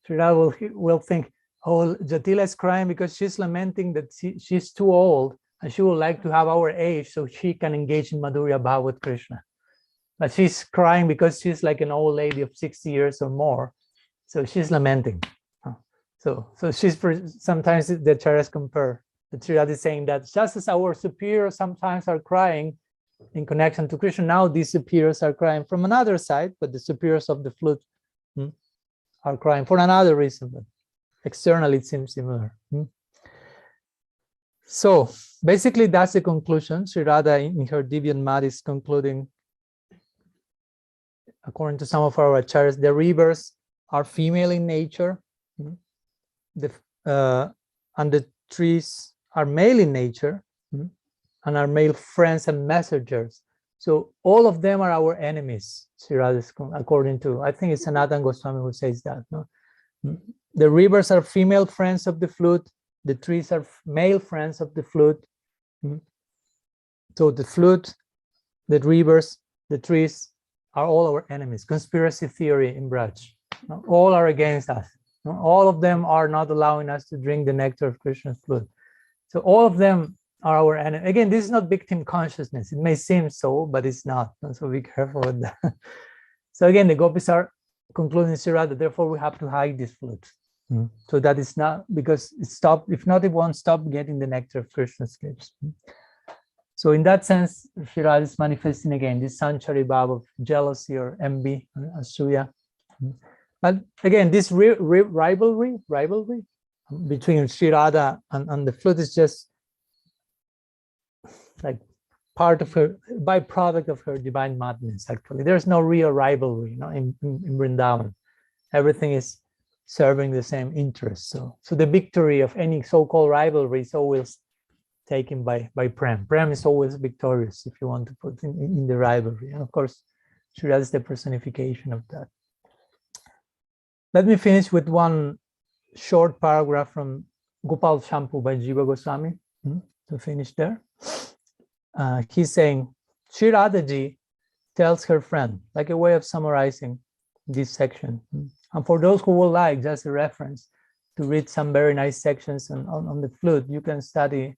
Sri Radha will think, oh, Jatila is crying because she's lamenting that she's too old and she would like to have our age so she can engage in Madhurya Bhav with Krishna. But she's crying because she's like an old lady of 60 years or more. So she's lamenting. So she's, sometimes the acharyas compare. The Sri Radha is saying that just as our superiors sometimes are crying in connection to Krishna, now these superiors are crying from another side, but the superiors of the flute are crying for another reason, but externally it seems similar. So basically that's the conclusion. Sri Radha in her Divyan Mad is concluding, according to some of our acharyas, the rivers are female in nature, and the trees are male in nature, and are male friends and messengers. So all of them are our enemies, Sri Radha, according to, I think it's Sanatana Goswami who says that. No? The rivers are female friends of the flute, the trees are male friends of the flute. So the flute, the rivers, the trees are all our enemies. Conspiracy theory in Braj. All are against us. All of them are not allowing us to drink the nectar of Krishna's flute. So all of them are our enemy. Again, this is not victim consciousness. It may seem so, but it's not. So be careful with that. So again, the gopis are concluding Sirada, therefore we have to hide this flute. So that is not, because it stopped, if not, it won't stop getting the nectar of Krishna's lips. So in that sense, Shirada is manifesting again this Sanchari Bhava of jealousy or envy, Asuya. But again, this rivalry between Shirada and the flute is just like part of her, byproduct of her divine madness, actually. There's no real rivalry, in Vrindavan. Everything is serving the same interest. So the victory of any so-called rivalry is always taken by Prem. Prem is always victorious, if you want to put in the rivalry. And of course, Shirada is the personification of that. Let me finish with one short paragraph from Gopal Champu by Jiva Goswami to finish there. He's saying, Sri Radhaji tells her friend, like a way of summarizing this section. And for those who would like just a reference to read some very nice sections on the flute, you can study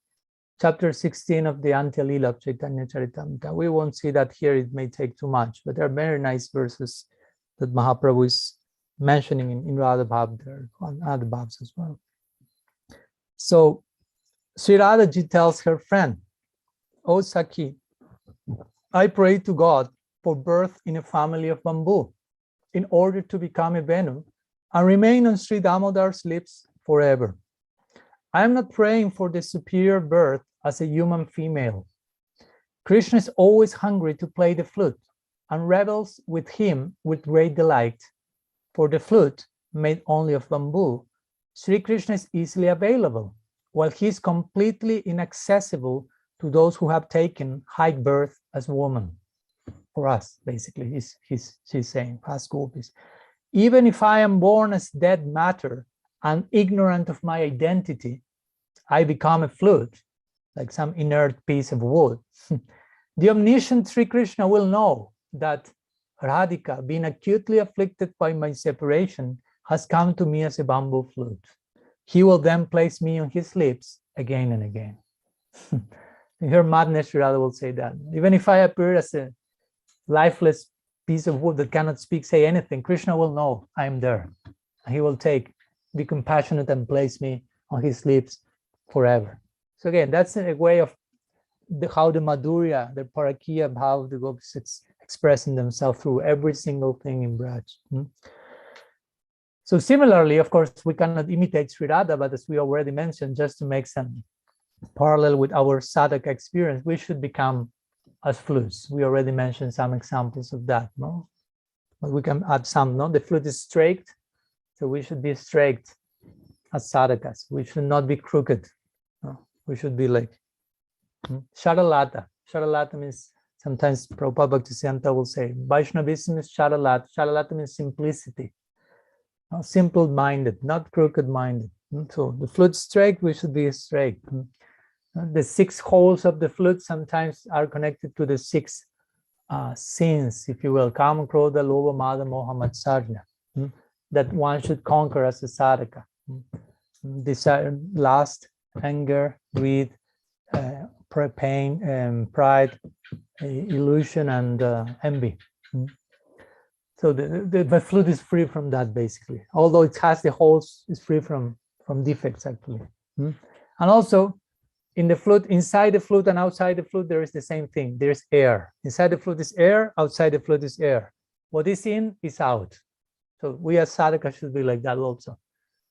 chapter 16 of the Antya Lila of Chaitanya Charitamrita. We won't see that here, it may take too much, but there are very nice verses that Mahaprabhu is mentioning in Radha Bhav there, on other Bhavs as well. So Sri Radhaji tells her friend, O Sakhi, I pray to God for birth in a family of bamboo in order to become a Venu and remain on Sri Damodar's lips forever. I am not praying for the superior birth as a human female. Krishna is always hungry to play the flute and revels with him with great delight. For the flute, made only of bamboo, Sri Krishna is easily available, while he is completely inaccessible to those who have taken high birth as women. For us, basically, she's saying, past gopis. Even if I am born as dead matter and ignorant of my identity, I become a flute, like some inert piece of wood. The omniscient Sri Krishna will know that Radhika, being acutely afflicted by my separation, has come to me as a bamboo flute. He will then place me on his lips again and again. In her madness, Radha will say that. Even if I appear as a lifeless piece of wood that cannot speak, say anything, Krishna will know I am there. He will be compassionate and place me on his lips forever. So again, that's a way of how the Madhurya, the Parakiya Bhava of the gopis, it's expressing themselves through every single thing in Braj. So similarly, of course, we cannot imitate Sri Radha, but as we already mentioned, just to make some parallel with our sadhaka experience, we should become as flutes. We already mentioned some examples of that, no? But we can add some, no? The flute is straight, so we should be straight as sadhakas. We should not be crooked. No? We should be like Sharalata. Sharalata means, sometimes Prabhupada Bhaktisiddhanta will say, Vaishnavism is Sharalata. Sharalata means simplicity. Simple-minded, not crooked-minded. So the flute straight, we should be straight. The 6 holes of the flute sometimes are connected to the 6 sins, if you will, Kama, Krodha, Lobha, Mada, Moha, Matsarya, that one should conquer as a sadhaka. Desire, lust, anger, greed, pain, pride, illusion, and envy. So the flute is free from that, basically. Although it has the holes, it's free from defects, actually. And also, in the flute, inside the flute and outside the flute, there is the same thing. There's air. Inside the flute is air, outside the flute is air. What is in is out. So we as sadhaka should be like that also.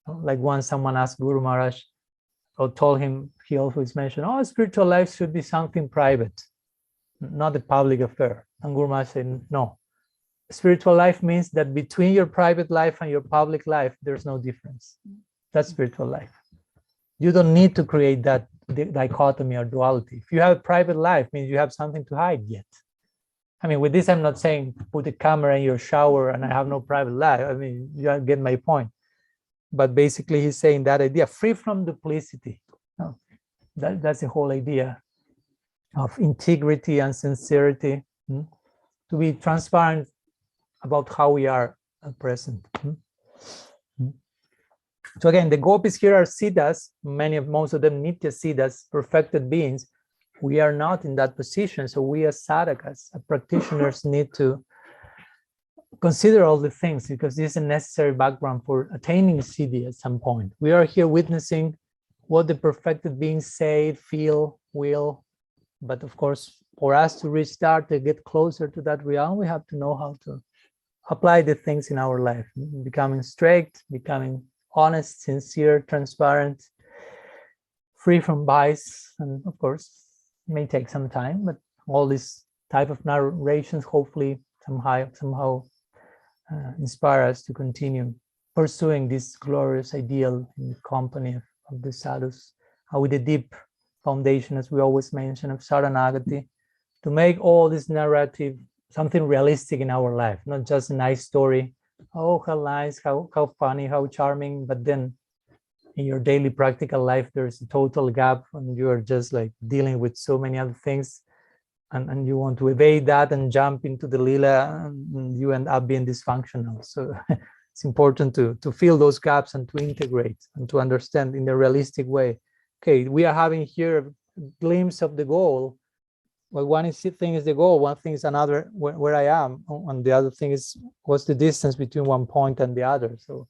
Like once someone asked Guru Maharaj, or told him, he always mentioned, oh, spiritual life should be something private, not a public affair. And Guru Maharaj said, no. Spiritual life means that between your private life and your public life, there's no difference. That's spiritual life. You don't need to create that dichotomy or duality. If you have a private life, it means you have something to hide yet. I mean, with this, I'm not saying put a camera in your shower and I have no private life. I mean, you get my point. But basically, he's saying that idea, free from duplicity. That's the whole idea of integrity and sincerity, to be transparent about how we are present. So again, the gopis here are siddhas, most of them nitya siddhas, perfected beings. We are not in that position, so we as sadhakas, practitioners, need to consider all the things, because this is a necessary background for attaining siddhi at some point. We are here witnessing what the perfected beings say, feel, will, but of course, for us to reach that, to get closer to that realm, we have to know how to apply the things in our life, becoming straight, becoming honest, sincere, transparent, free from bias. And of course, it may take some time, but all these type of narrations hopefully somehow inspire us to continue pursuing this glorious ideal in the company of the sadhus, with a deep foundation, as we always mention, of saranagati, to make all this narrative something realistic in our life, not just a nice story. Oh, how nice, how funny, how charming, but then in your daily practical life, there's a total gap, and you are just like dealing with so many other things, and you want to evade that and jump into the lila, and you end up being dysfunctional. So it's important to fill those gaps and to integrate and to understand in a realistic way. Okay, we are having here a glimpse of the goal. Well, one thing is the goal, one thing is another where I am, and the other thing is what's the distance between one point and the other. So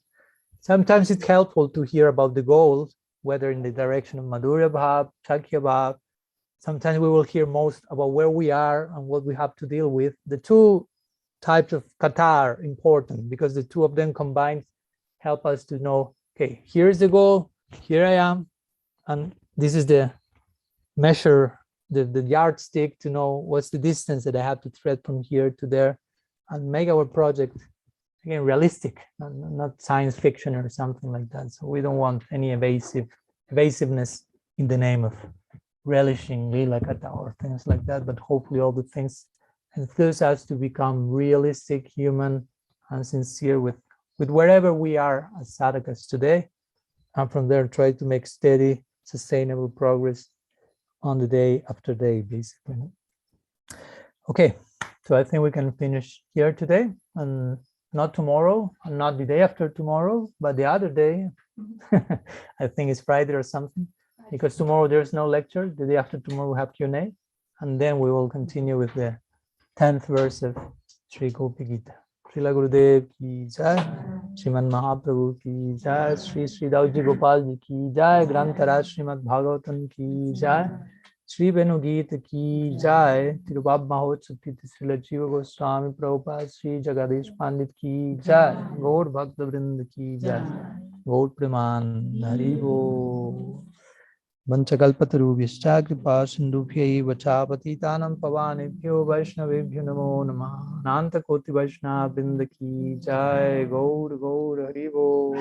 sometimes it's helpful to hear about the goal, whether in the direction of Madhurya Bhav, Shakya Bhav. Sometimes we will hear most about where we are and what we have to deal with. The two types of kata are important, because the two of them combined help us to know, okay, here's the goal, here I am, and this is the measure, the yardstick to know what's the distance that I have to tread from here to there, and make our project, again, realistic, not science fiction or something like that. So we don't want any evasiveness in the name of relishing lila kata or things like that, but hopefully all the things enthuse us to become realistic, human, and sincere with wherever we are as sadhakas today, and from there try to make steady, sustainable progress on the day after day, basically. Okay, so I think we can finish here today, and not tomorrow, and not the day after tomorrow, but the other day. I think it's Friday or something, because tomorrow there's no lecture. The day after tomorrow we have Q&A, and then we will continue with the 10th verse of Sri Gopi Gita. Srila Gurudev ki jai, Sriman Mahaprabhu ki jai, Sri Dauji Gopal ji ki jai, Grantaraj Srimad Bhagavatam ki jai, Sri Venu-gita ki jai, Tirubab Mahotsav Titi Srila Jiva Goswami Prabhupada, Sri Jagadish Pandit ki jai, Gaur Bhakta Vrinda ki jai, Gaur Preman Haribo. Vanchakalpatarubhyascha kripa sindubhyaiva cha patitanam pavanebhyo vaishnavebhyo namo namah. Ananta koti vaishnava vrinda ki jai, Gaur Haribo.